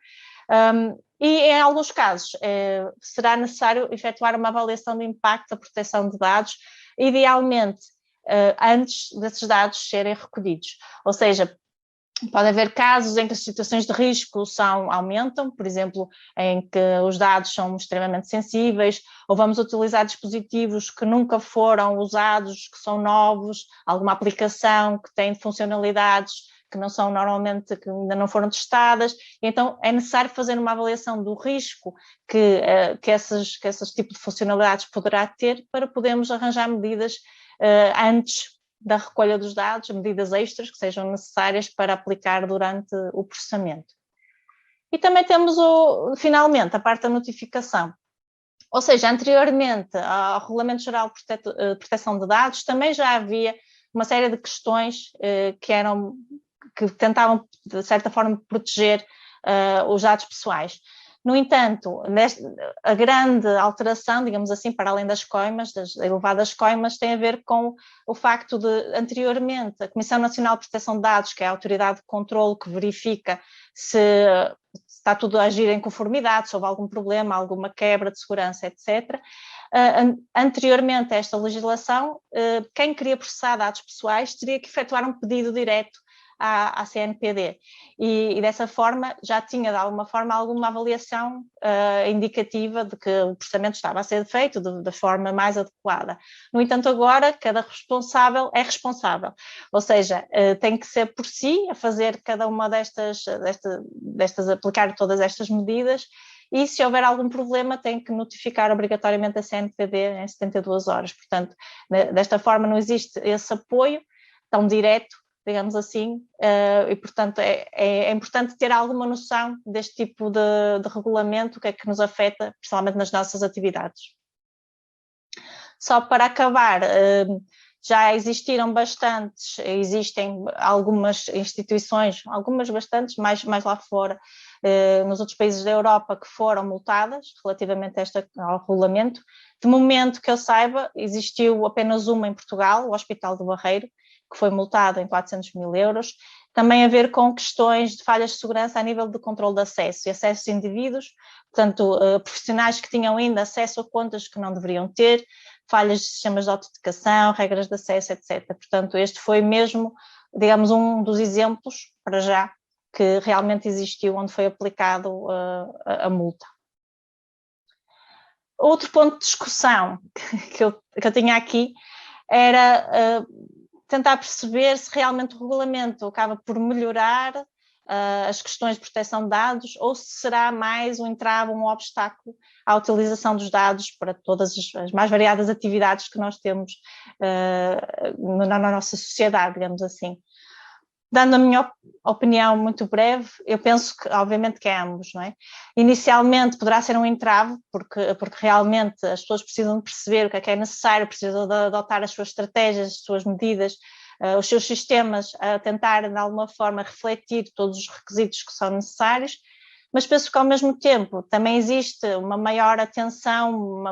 E em alguns casos será necessário efetuar uma avaliação de impacto da proteção de dados, idealmente antes desses dados serem recolhidos. Ou seja, pode haver casos em que as situações de risco aumentam, por exemplo, em que os dados são extremamente sensíveis, ou vamos utilizar dispositivos que nunca foram usados, que são novos, alguma aplicação que tem funcionalidades que não são normalmente, que ainda não foram testadas, e então é necessário fazer uma avaliação do risco que esses tipos de funcionalidades poderá ter, para podermos arranjar medidas antes da recolha dos dados, medidas extras que sejam necessárias para aplicar durante o processamento. E também temos, finalmente, a parte da notificação. Ou seja, anteriormente ao Regulamento Geral de Proteção de Dados, também já havia uma série de questões que tentavam, de certa forma, proteger os dados pessoais. No entanto, a grande alteração, digamos assim, para além das coimas, das elevadas coimas, tem a ver com o facto de, anteriormente, a Comissão Nacional de Proteção de Dados, que é a autoridade de controle que verifica se está tudo a agir em conformidade, se houve algum problema, alguma quebra de segurança, etc. Anteriormente a esta legislação, quem queria processar dados pessoais teria que efetuar um pedido direto à CNPD, e dessa forma já tinha de alguma forma alguma avaliação indicativa de que o processamento estava a ser feito da forma mais adequada. No entanto, agora cada responsável é responsável, ou seja, tem que ser por si a fazer cada uma destas aplicar todas estas medidas, e se houver algum problema tem que notificar obrigatoriamente a CNPD em 72 horas. Portanto, desta forma não existe esse apoio tão direto, digamos assim, e portanto é importante ter alguma noção deste tipo de regulamento, o que é que nos afeta, principalmente nas nossas atividades. Só para acabar, já existem algumas instituições, algumas bastantes, mais lá fora, nos outros países da Europa, que foram multadas relativamente ao regulamento. De momento que eu saiba, existiu apenas uma em Portugal, o Hospital do Barreiro, que foi multado em 400 mil euros, também a ver com questões de falhas de segurança a nível de controle de acesso, e acesso de indivíduos, portanto, profissionais que tinham ainda acesso a contas que não deveriam ter, falhas de sistemas de autenticação, regras de acesso, etc. Portanto, este foi mesmo, digamos, um dos exemplos, para já, que realmente existiu, onde foi aplicado a multa. Outro ponto de discussão que eu tinha aqui era tentar perceber se realmente o regulamento acaba por melhorar as questões de proteção de dados, ou se será mais um entrave, um obstáculo à utilização dos dados para todas as mais variadas atividades que nós temos na nossa sociedade, digamos assim. Dando a minha opinião muito breve, eu penso que, obviamente, que é ambos, não é? Inicialmente poderá ser um entrave, porque realmente as pessoas precisam de perceber o que é necessário, precisam de adotar as suas estratégias, as suas medidas, os seus sistemas, a tentar, de alguma forma, refletir todos os requisitos que são necessários, mas penso que, ao mesmo tempo, também existe uma maior atenção,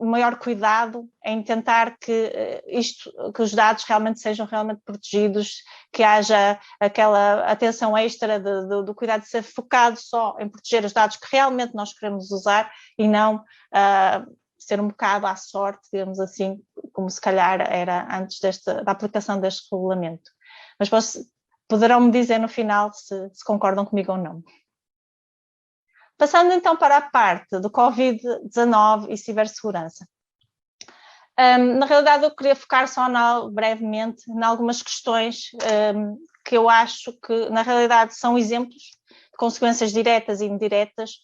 o maior cuidado em tentar que que os dados realmente sejam realmente protegidos, que haja aquela atenção extra do cuidado de ser focado só em proteger os dados que realmente nós queremos usar e não ser um bocado à sorte, digamos assim, como se calhar era antes da aplicação deste regulamento. Mas poderão-me dizer no final se concordam comigo ou não. Passando então para a parte do Covid-19 e cibersegurança. Na realidade, eu queria focar só brevemente em algumas questões que eu acho que, na realidade, são exemplos de consequências diretas e indiretas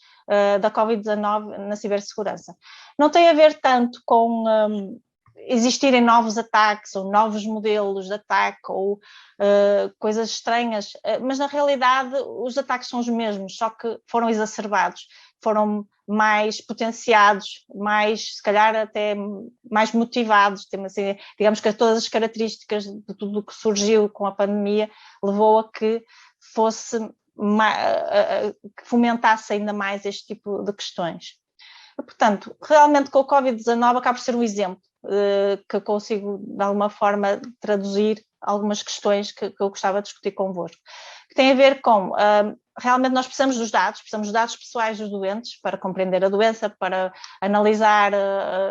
da Covid-19 na cibersegurança. Não tem a ver tanto com existirem novos ataques ou novos modelos de ataque ou coisas estranhas, mas na realidade os ataques são os mesmos, só que foram exacerbados, foram mais potenciados, se calhar até mais motivados, assim, digamos que todas as características de tudo o que surgiu com a pandemia levou a que que fomentasse ainda mais este tipo de questões. Portanto, realmente com o Covid-19 acaba por ser um exemplo que eu consigo, de alguma forma, traduzir algumas questões que eu gostava de discutir convosco. Que tem a ver com, realmente nós precisamos dos dados pessoais dos doentes para compreender a doença, para analisar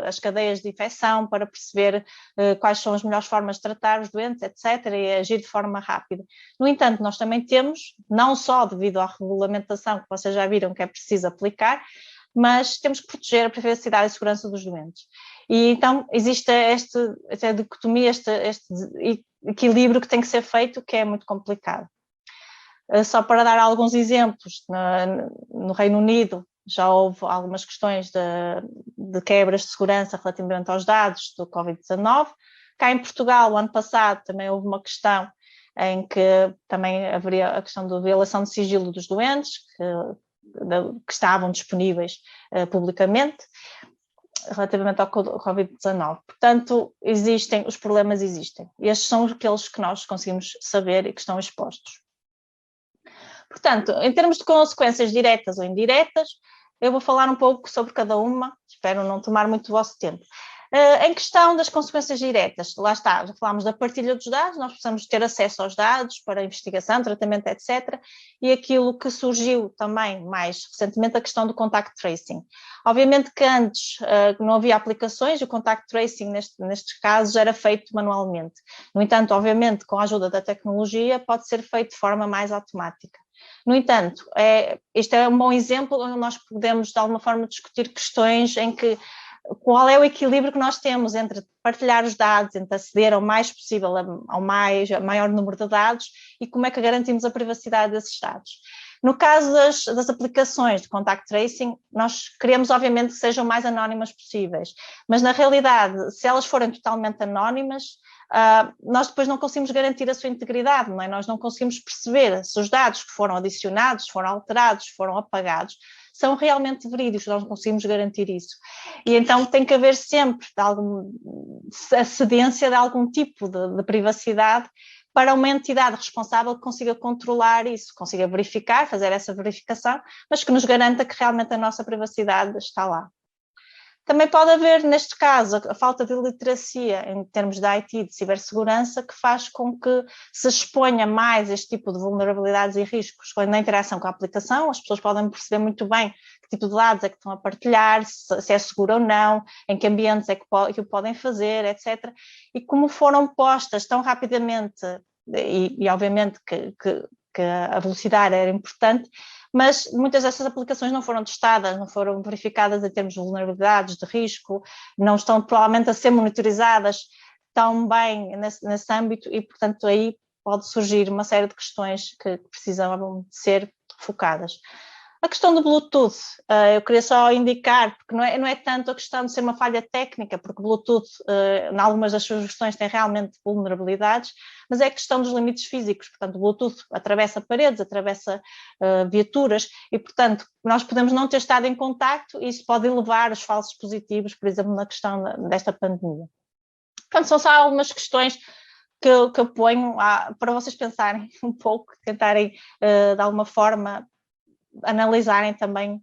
as cadeias de infecção, para perceber quais são as melhores formas de tratar os doentes, etc., e agir de forma rápida. No entanto, nós também temos, não só devido à regulamentação que vocês já viram que é preciso aplicar, mas temos que proteger a privacidade e a segurança dos doentes. E então existe esta dicotomia, este equilíbrio que tem que ser feito, que é muito complicado. Só para dar alguns exemplos, no Reino Unido já houve algumas questões de quebras de segurança relativamente aos dados do Covid-19. Cá em Portugal, o ano passado, também houve uma questão em que também haveria a questão da violação de sigilo dos doentes, que estavam disponíveis publicamente relativamente ao Covid-19. Portanto, os problemas existem. Estes são aqueles que nós conseguimos saber e que estão expostos. Portanto, em termos de consequências diretas ou indiretas, eu vou falar um pouco sobre cada uma, espero não tomar muito do vosso tempo. Em questão das consequências diretas, lá está, já falámos da partilha dos dados, nós precisamos ter acesso aos dados para investigação, tratamento, etc. E aquilo que surgiu também mais recentemente, a questão do contact tracing. Obviamente que antes não havia aplicações, o contact tracing nestes casos era feito manualmente. No entanto, obviamente, com a ajuda da tecnologia, pode ser feito de forma mais automática. No entanto, este é um bom exemplo onde nós podemos, de alguma forma, discutir questões em que qual é o equilíbrio que nós temos entre partilhar os dados, entre aceder ao mais possível, ao maior número de dados e como é que garantimos a privacidade desses dados. No caso das aplicações de contact tracing, nós queremos, obviamente, que sejam o mais anónimas possíveis, mas na realidade, se elas forem totalmente anónimas, nós depois não conseguimos garantir a sua integridade, não é? Nós não conseguimos perceber se os dados que foram adicionados, foram alterados, foram apagados, são realmente verídicos, nós não conseguimos garantir isso. E então tem que haver sempre a cedência de algum tipo de privacidade para uma entidade responsável que consiga controlar isso, consiga verificar, fazer essa verificação, mas que nos garanta que realmente a nossa privacidade está lá. Também pode haver, neste caso, a falta de literacia em termos de IT, de cibersegurança, que faz com que se exponha mais este tipo de vulnerabilidades e riscos. Na interação com a aplicação, as pessoas podem perceber muito bem que tipo de dados é que estão a partilhar, se é seguro ou não, em que ambientes é que o podem fazer, etc. E como foram postas tão rapidamente, e obviamente que a velocidade era importante, mas muitas dessas aplicações não foram testadas, não foram verificadas em termos de vulnerabilidades, de risco, não estão provavelmente a ser monitorizadas tão bem nesse âmbito e, portanto, aí pode surgir uma série de questões que precisavam de ser focadas. A questão do Bluetooth, eu queria só indicar, porque não é tanto a questão de ser uma falha técnica, porque o Bluetooth, em algumas das suas versões, tem realmente vulnerabilidades, mas é a questão dos limites físicos. Portanto, o Bluetooth atravessa paredes, atravessa viaturas e, portanto, nós podemos não ter estado em contacto e isso pode elevar os falsos positivos, por exemplo, na questão desta pandemia. Portanto, são só algumas questões que eu ponho para vocês pensarem um pouco, tentarem, de alguma forma, analisarem também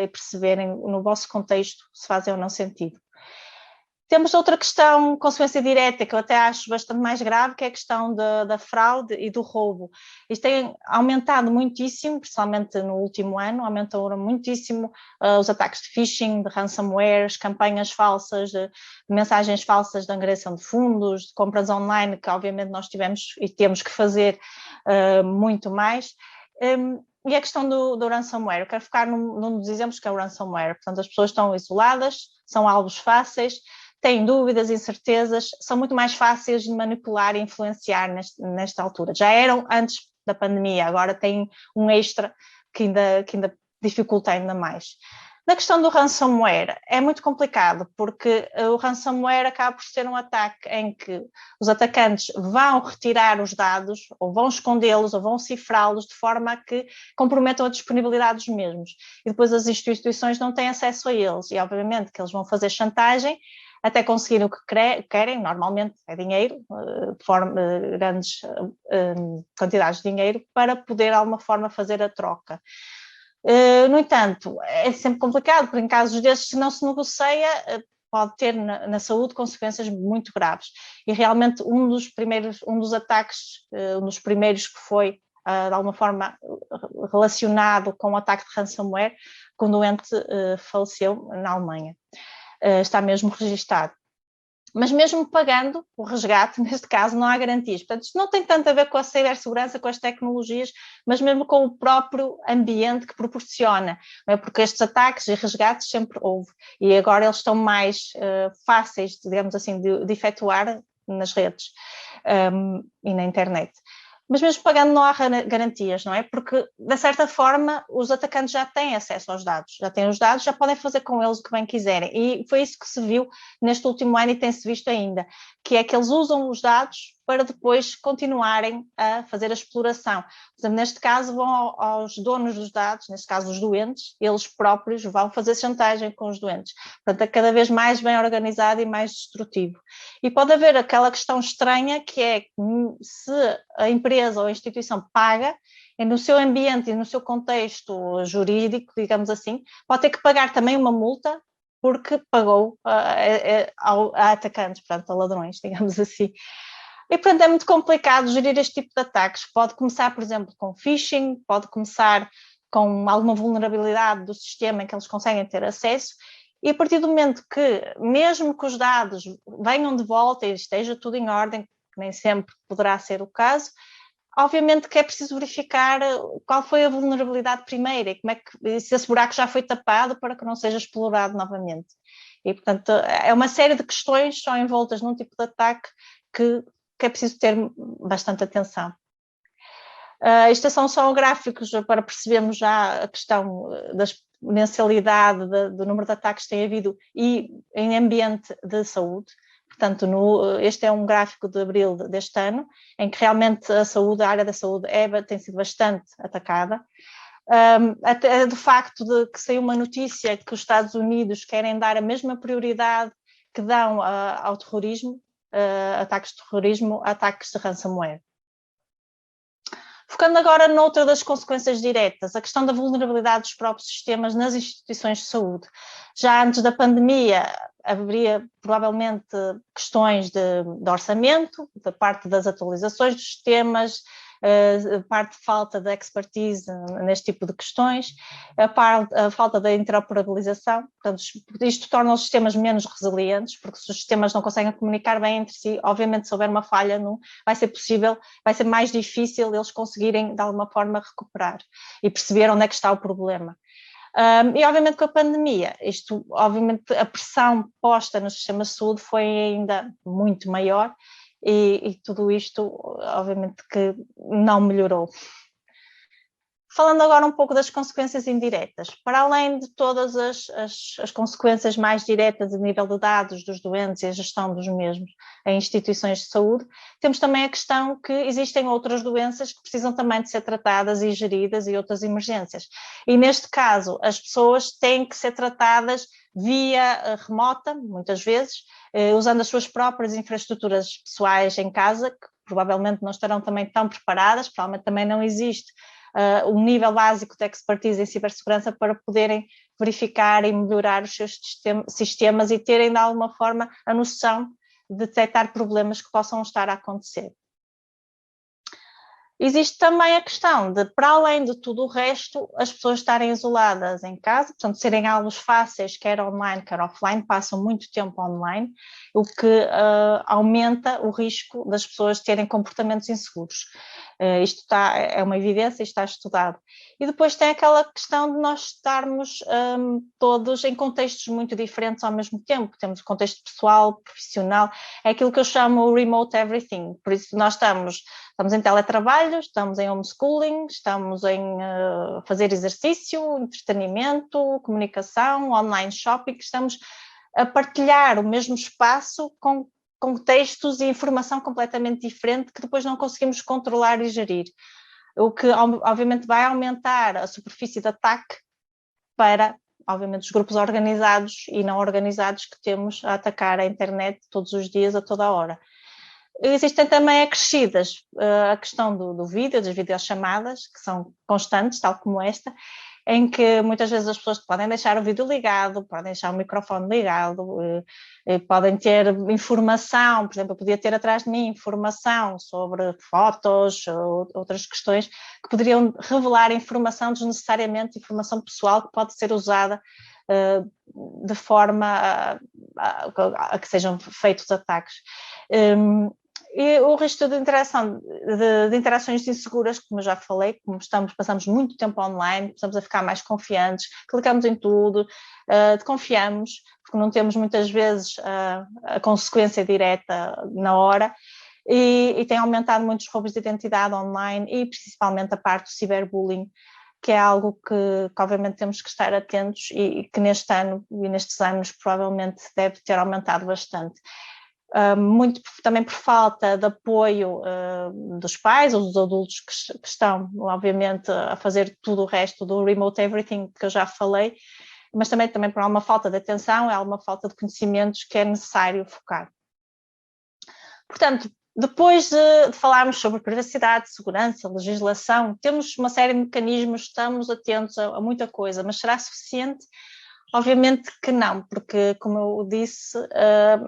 e perceberem no vosso contexto se fazem ou não sentido. Temos outra questão, consequência direta, que eu até acho bastante mais grave, que é a questão da fraude e do roubo. Isto tem aumentado muitíssimo, principalmente no último ano, aumentou muitíssimo os ataques de phishing, de ransomware, as campanhas falsas, de mensagens falsas de angariação de fundos, de compras online, que obviamente nós tivemos e temos que fazer muito mais. E a questão do ransomware, eu quero focar num dos exemplos que é o ransomware. Portanto, as pessoas estão isoladas, são alvos fáceis, têm dúvidas, incertezas, são muito mais fáceis de manipular e influenciar nesta altura. Já eram antes da pandemia, agora têm um extra que ainda dificulta ainda mais. Na questão do ransomware, é muito complicado, porque o ransomware acaba por ser um ataque em que os atacantes vão retirar os dados, ou vão escondê-los, ou vão cifrá-los de forma a que comprometam a disponibilidade dos mesmos. E depois as instituições não têm acesso a eles, e obviamente que eles vão fazer chantagem até conseguirem o que querem, normalmente é dinheiro, grandes quantidades de dinheiro, para poder de alguma forma fazer a troca. No entanto, é sempre complicado, porque em casos destes, se não se negocia, pode ter na saúde consequências muito graves. E realmente um dos ataques, um dos primeiros que foi de alguma forma relacionado com o ataque de ransomware, que um doente faleceu na Alemanha. Está mesmo registado. Mas mesmo pagando o resgate, neste caso, não há garantias. Portanto, isto não tem tanto a ver com a cibersegurança, com as tecnologias, mas mesmo com o próprio ambiente que proporciona, não é? Porque estes ataques e resgates sempre houve, e agora eles estão mais fáceis, digamos assim, de efetuar nas redes e na internet. Mas mesmo pagando não há garantias, não é? Porque, de certa forma, os atacantes já têm acesso aos dados, já têm os dados, já podem fazer com eles o que bem quiserem. E foi isso que se viu neste último ano e tem-se visto ainda, que é que eles usam os dados para depois continuarem a fazer a exploração. Portanto, neste caso, vão aos donos dos dados, neste caso os doentes, eles próprios vão fazer chantagem com os doentes. Portanto, é cada vez mais bem organizado e mais destrutivo. E pode haver aquela questão estranha que é se a empresa ou a instituição paga, e no seu ambiente e no seu contexto jurídico, digamos assim, pode ter que pagar também uma multa porque pagou a atacantes, portanto, a ladrões, digamos assim. E, portanto, é muito complicado gerir este tipo de ataques. Pode começar, por exemplo, com phishing, pode começar com alguma vulnerabilidade do sistema em que eles conseguem ter acesso, e a partir do momento que, mesmo que os dados venham de volta e esteja tudo em ordem, que nem sempre poderá ser o caso, obviamente que é preciso verificar qual foi a vulnerabilidade primeira e como é que, se esse buraco já foi tapado para que não seja explorado novamente. E, portanto, é uma série de questões só envoltas num tipo de ataque que é preciso ter bastante atenção. Isto são só gráficos para percebermos já a questão da exponencialidade do número de ataques que tem havido e em ambiente de saúde. Portanto, este é um gráfico de abril deste ano, em que realmente a área da saúde tem sido bastante atacada. Até do facto de que saiu uma notícia que os Estados Unidos querem dar a mesma prioridade que dão ao terrorismo, ataques de terrorismo, ataques de ransomware. Focando agora noutra das consequências diretas, a questão da vulnerabilidade dos próprios sistemas nas instituições de saúde. Já antes da pandemia, haveria provavelmente questões de orçamento, da parte das atualizações dos sistemas, parte de falta de expertise neste tipo de questões, a falta da interoperabilização. Portanto, isto torna os sistemas menos resilientes, porque se os sistemas não conseguem comunicar bem entre si, obviamente se houver uma falha, vai ser mais difícil eles conseguirem de alguma forma recuperar e perceber onde é que está o problema. E obviamente com a pandemia, obviamente a pressão posta nos sistemas de saúde foi ainda muito maior, e tudo isto, obviamente, que não melhorou. Falando agora um pouco das consequências indiretas, para além de todas as consequências mais diretas a nível de dados dos doentes e a gestão dos mesmos em instituições de saúde, temos também a questão que existem outras doenças que precisam também de ser tratadas e geridas e outras emergências. E neste caso, as pessoas têm que ser tratadas via remota, muitas vezes, usando as suas próprias infraestruturas pessoais em casa, que provavelmente não estarão também tão preparadas, provavelmente também não existe o nível básico de expertise em cibersegurança para poderem verificar e melhorar os seus sistemas e terem de alguma forma a noção de detectar problemas que possam estar a acontecer. Existe também a questão de, para além de tudo o resto, as pessoas estarem isoladas em casa, portanto, serem alvos fáceis, quer online, quer offline, passam muito tempo online, o que aumenta o risco das pessoas terem comportamentos inseguros. Isto é uma evidência, isto está estudado. E depois tem aquela questão de nós estarmos todos em contextos muito diferentes ao mesmo tempo. Temos o contexto pessoal, profissional, é aquilo que eu chamo o remote everything. Por isso nós estamos em teletrabalho, estamos em homeschooling, estamos em fazer exercício, entretenimento, comunicação, online shopping, estamos a partilhar o mesmo espaço com contextos e informação completamente diferente que depois não conseguimos controlar e gerir. O que, obviamente, vai aumentar a superfície de ataque para, obviamente, os grupos organizados e não organizados que temos a atacar a internet todos os dias, a toda a hora. Existem também acrescidas a questão do vídeo, das videochamadas, que são constantes, tal como esta, em que muitas vezes as pessoas podem deixar o vídeo ligado, podem deixar o microfone ligado, podem ter informação, por exemplo, eu podia ter atrás de mim informação sobre fotos ou outras questões que poderiam revelar informação desnecessariamente, informação pessoal que pode ser usada de forma a que sejam feitos ataques. E o resto de interações inseguras, como eu já falei, como passamos muito tempo online, começamos a ficar mais confiantes, clicamos em tudo, desconfiamos, porque não temos muitas vezes a consequência direta na hora, e tem aumentado muitos roubos de identidade online e principalmente a parte do ciberbullying, que é algo que obviamente temos que estar atentos e que neste ano e nestes anos provavelmente deve ter aumentado bastante. Muito também por falta de apoio dos pais ou dos adultos que estão, obviamente, a fazer tudo o resto do remote everything que eu já falei, mas também por uma falta de atenção, há uma falta de conhecimentos que é necessário focar. Portanto, depois de falarmos sobre privacidade, segurança, legislação, temos uma série de mecanismos, estamos atentos a muita coisa, mas será suficiente? Obviamente que não, porque, como eu disse,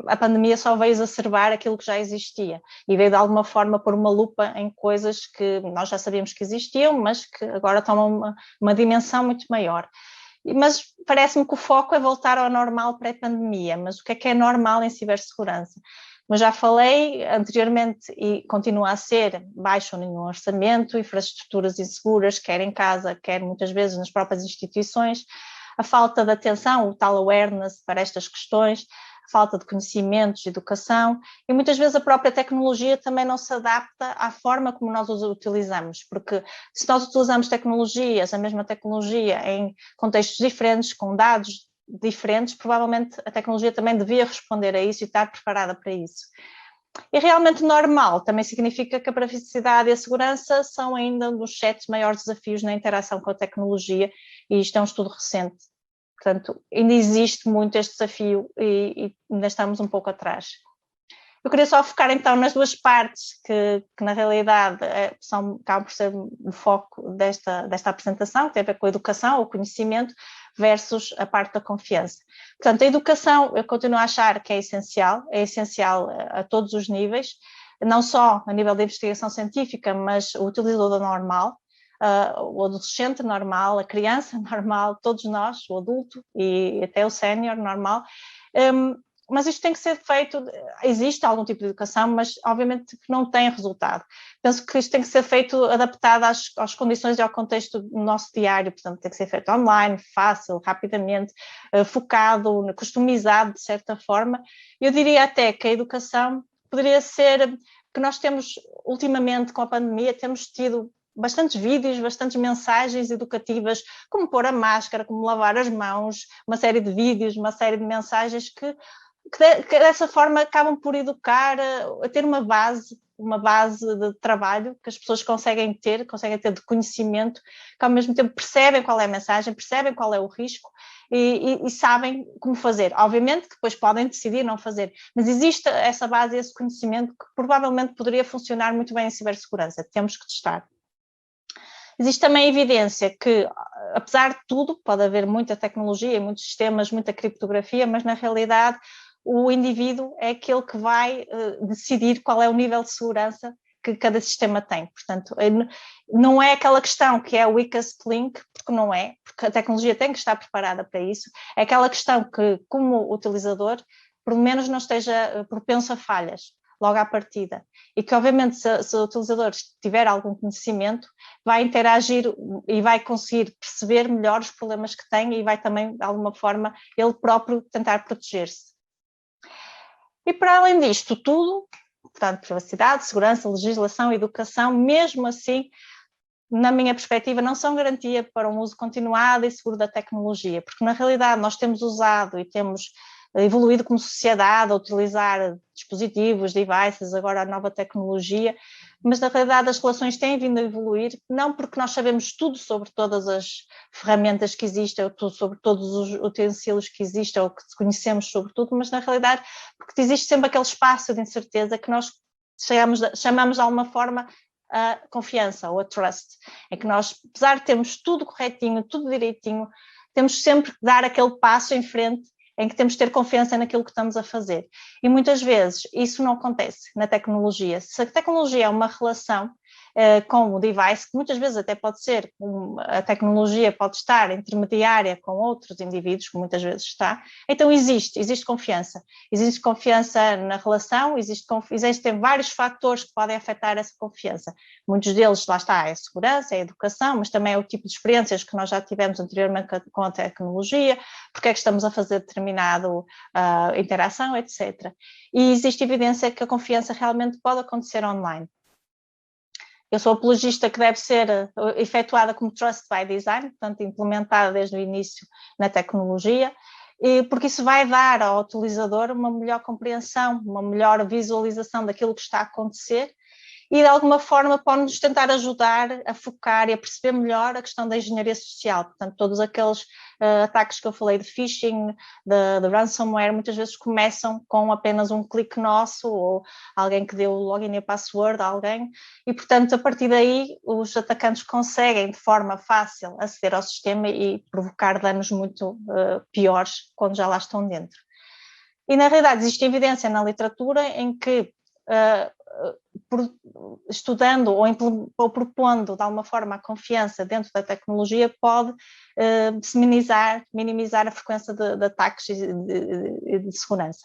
a pandemia só veio exacerbar aquilo que já existia e veio de alguma forma pôr uma lupa em coisas que nós já sabíamos que existiam, mas que agora tomam uma dimensão muito maior. Mas parece-me que o foco é voltar ao normal pré-pandemia, mas o que é normal em cibersegurança? Mas já falei anteriormente e continua a ser baixo ou nenhum orçamento, infraestruturas inseguras, quer em casa, quer muitas vezes nas próprias instituições, a falta de atenção, o tal awareness para estas questões, a falta de conhecimentos, de educação e muitas vezes a própria tecnologia também não se adapta à forma como nós os utilizamos, porque se nós utilizamos tecnologias, a mesma tecnologia em contextos diferentes, com dados diferentes, provavelmente a tecnologia também devia responder a isso e estar preparada para isso. E realmente normal também significa que a privacidade e a segurança são ainda um dos 7 maiores desafios na interação com a tecnologia, e isto é um estudo recente. Portanto, ainda existe muito este desafio e ainda estamos um pouco atrás. Eu queria só focar então nas duas partes que na realidade acabam por ser o foco desta apresentação, que tem a ver com a educação, o conhecimento, versus a parte da confiança. Portanto, a educação eu continuo a achar que é essencial a todos os níveis, não só a nível da investigação científica, mas o utilizador normal, o adolescente normal, a criança normal, todos nós, o adulto e até o sénior normal. Mas isto tem que ser feito, existe algum tipo de educação, mas obviamente que não tem resultado. Penso que isto tem que ser feito adaptado às condições e ao contexto do nosso diário, portanto tem que ser feito online, fácil, rapidamente, focado, customizado de certa forma. Eu diria até que a educação poderia ser, que nós temos ultimamente com a pandemia, temos tido bastantes vídeos, bastantes mensagens educativas, como pôr a máscara, como lavar as mãos, uma série de vídeos, uma série de mensagens que dessa forma acabam por educar, a ter uma base de trabalho que as pessoas conseguem ter de conhecimento, que ao mesmo tempo percebem qual é a mensagem, percebem qual é o risco e sabem como fazer. Obviamente que depois podem decidir não fazer, mas existe essa base, esse conhecimento que provavelmente poderia funcionar muito bem em cibersegurança, temos que testar. Existe também evidência que, apesar de tudo, pode haver muita tecnologia, muitos sistemas, muita criptografia, mas na realidade o indivíduo é aquele que vai decidir qual é o nível de segurança que cada sistema tem. Portanto, não é aquela questão que é o weakest link, porque não é, porque a tecnologia tem que estar preparada para isso, é aquela questão que, como utilizador, pelo menos não esteja propenso a falhas logo à partida. E que, obviamente, se o utilizador tiver algum conhecimento, vai interagir e vai conseguir perceber melhor os problemas que tem e vai também, de alguma forma, ele próprio tentar proteger-se. E para além disto tudo, portanto, privacidade, segurança, legislação, educação, mesmo assim, na minha perspectiva, não são garantia para um uso continuado e seguro da tecnologia, porque na realidade nós temos usado e temos evoluído como sociedade a utilizar dispositivos, devices, agora a nova tecnologia, mas na realidade as relações têm vindo a evoluir, não porque nós sabemos tudo sobre todas as ferramentas que existem, ou sobre todos os utensílios que existem, ou que conhecemos sobre tudo, mas na realidade porque existe sempre aquele espaço de incerteza que nós chamamos de alguma forma a confiança ou a trust, em que nós, apesar de termos tudo corretinho, tudo direitinho, temos sempre que dar aquele passo em frente em que temos de ter confiança naquilo que estamos a fazer. E muitas vezes isso não acontece na tecnologia. Se a tecnologia é uma relação com o device, que muitas vezes até pode ser, a tecnologia pode estar intermediária com outros indivíduos, que muitas vezes está, então existe confiança. Existe confiança na relação, existem vários fatores que podem afetar essa confiança. Muitos deles, lá está, é a segurança, é a educação, mas também é o tipo de experiências que nós já tivemos anteriormente com a tecnologia, porque é que estamos a fazer determinada interação, etc. E existe evidência que a confiança realmente pode acontecer online. Eu sou apologista que deve ser efetuada como Trust by Design, portanto, implementada desde o início na tecnologia, porque isso vai dar ao utilizador uma melhor compreensão, uma melhor visualização daquilo que está a acontecer e, de alguma forma, pode-nos tentar ajudar a focar e a perceber melhor a questão da engenharia social. Portanto, todos aqueles ataques que eu falei de phishing, de ransomware, muitas vezes começam com apenas um clique nosso ou alguém que deu o login e a password a alguém e, portanto, a partir daí os atacantes conseguem de forma fácil aceder ao sistema e provocar danos muito piores quando já lá estão dentro. E, na realidade, existe evidência na literatura em que estudando ou propondo de alguma forma a confiança dentro da tecnologia pode minimizar a frequência de ataques de segurança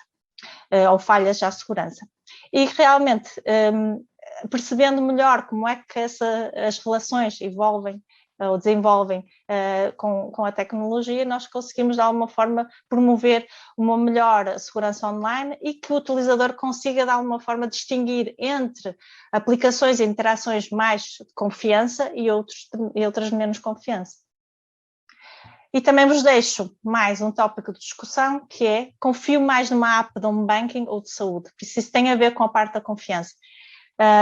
ou falhas à segurança. E realmente, percebendo melhor como é que as relações evolvem ou desenvolvem com a tecnologia, nós conseguimos de alguma forma promover uma melhor segurança online e que o utilizador consiga de alguma forma distinguir entre aplicações e interações mais de confiança e outras de menos confiança. E também vos deixo mais um tópico de discussão, que é: confio mais numa app de home banking ou de saúde? Por isso tem a ver com a parte da confiança.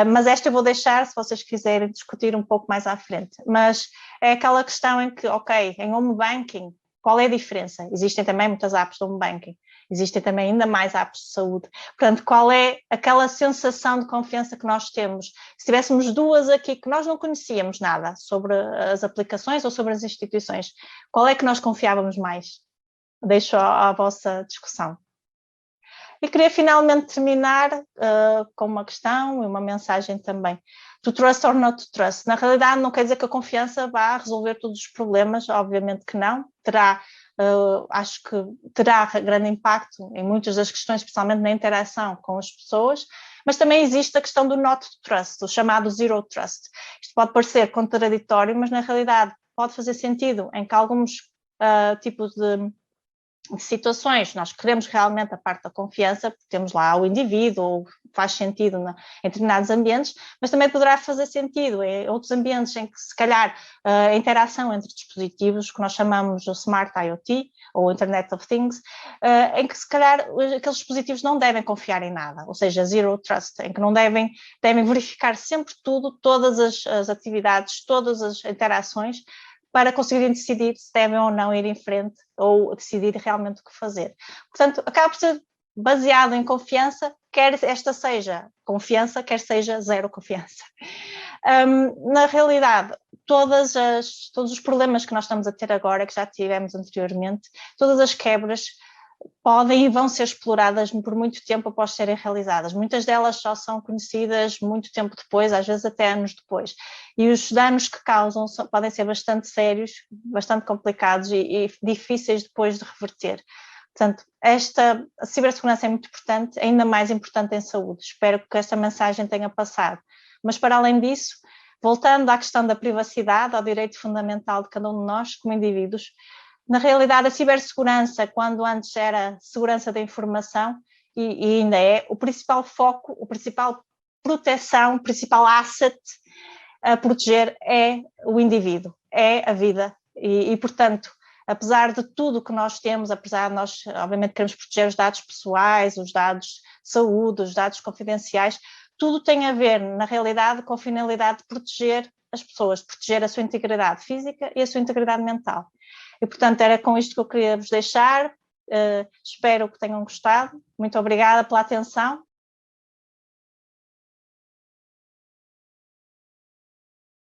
Mas esta eu vou deixar se vocês quiserem discutir um pouco mais à frente. Mas é aquela questão em que, ok, em home banking, qual é a diferença? Existem também muitas apps de home banking, existem também ainda mais apps de saúde. Portanto, qual é aquela sensação de confiança que nós temos? Se tivéssemos duas aqui que nós não conhecíamos nada sobre as aplicações ou sobre as instituições, qual é que nós confiávamos mais? Deixo à vossa discussão. E queria finalmente terminar com uma questão e uma mensagem também. To trust or not to trust. Na realidade, não quer dizer que a confiança vá resolver todos os problemas, obviamente que não. Acho que terá grande impacto em muitas das questões, especialmente na interação com as pessoas, mas também existe a questão do not to trust, o chamado zero trust. Isto pode parecer contraditório, mas na realidade pode fazer sentido em que alguns tipos de situações, nós queremos realmente a parte da confiança, porque temos lá o indivíduo, ou faz sentido em determinados ambientes, mas também poderá fazer sentido em outros ambientes em que, se calhar, a interação entre dispositivos, que nós chamamos o Smart IoT, ou Internet of Things, em que, se calhar, aqueles dispositivos não devem confiar em nada, ou seja, zero trust, em que não devem verificar sempre tudo, todas as atividades, todas as interações, para conseguirem decidir se devem ou não ir em frente ou decidir realmente o que fazer. Portanto, acaba por ser baseado em confiança, quer esta seja confiança, quer seja zero confiança. Na realidade, todos os problemas que nós estamos a ter agora, que já tivemos anteriormente, todas as quebras podem e vão ser exploradas por muito tempo após serem realizadas. Muitas delas só são conhecidas muito tempo depois, às vezes até anos depois. E os danos que causam podem ser bastante sérios, bastante complicados e difíceis depois de reverter. Portanto, a cibersegurança é muito importante, ainda mais importante em saúde. Espero que esta mensagem tenha passado. Mas, para além disso, voltando à questão da privacidade, ao direito fundamental de cada um de nós, como indivíduos, na realidade, a cibersegurança, quando antes era segurança da informação, e ainda é, o principal foco, a principal proteção, o principal asset a proteger é o indivíduo, é a vida. Portanto, apesar de tudo que nós temos, apesar de nós, obviamente, queremos proteger os dados pessoais, os dados de saúde, os dados confidenciais, tudo tem a ver, na realidade, com a finalidade de proteger as pessoas, de proteger a sua integridade física e a sua integridade mental. E, portanto, era com isto que eu queria vos deixar. Espero que tenham gostado. Muito obrigada pela atenção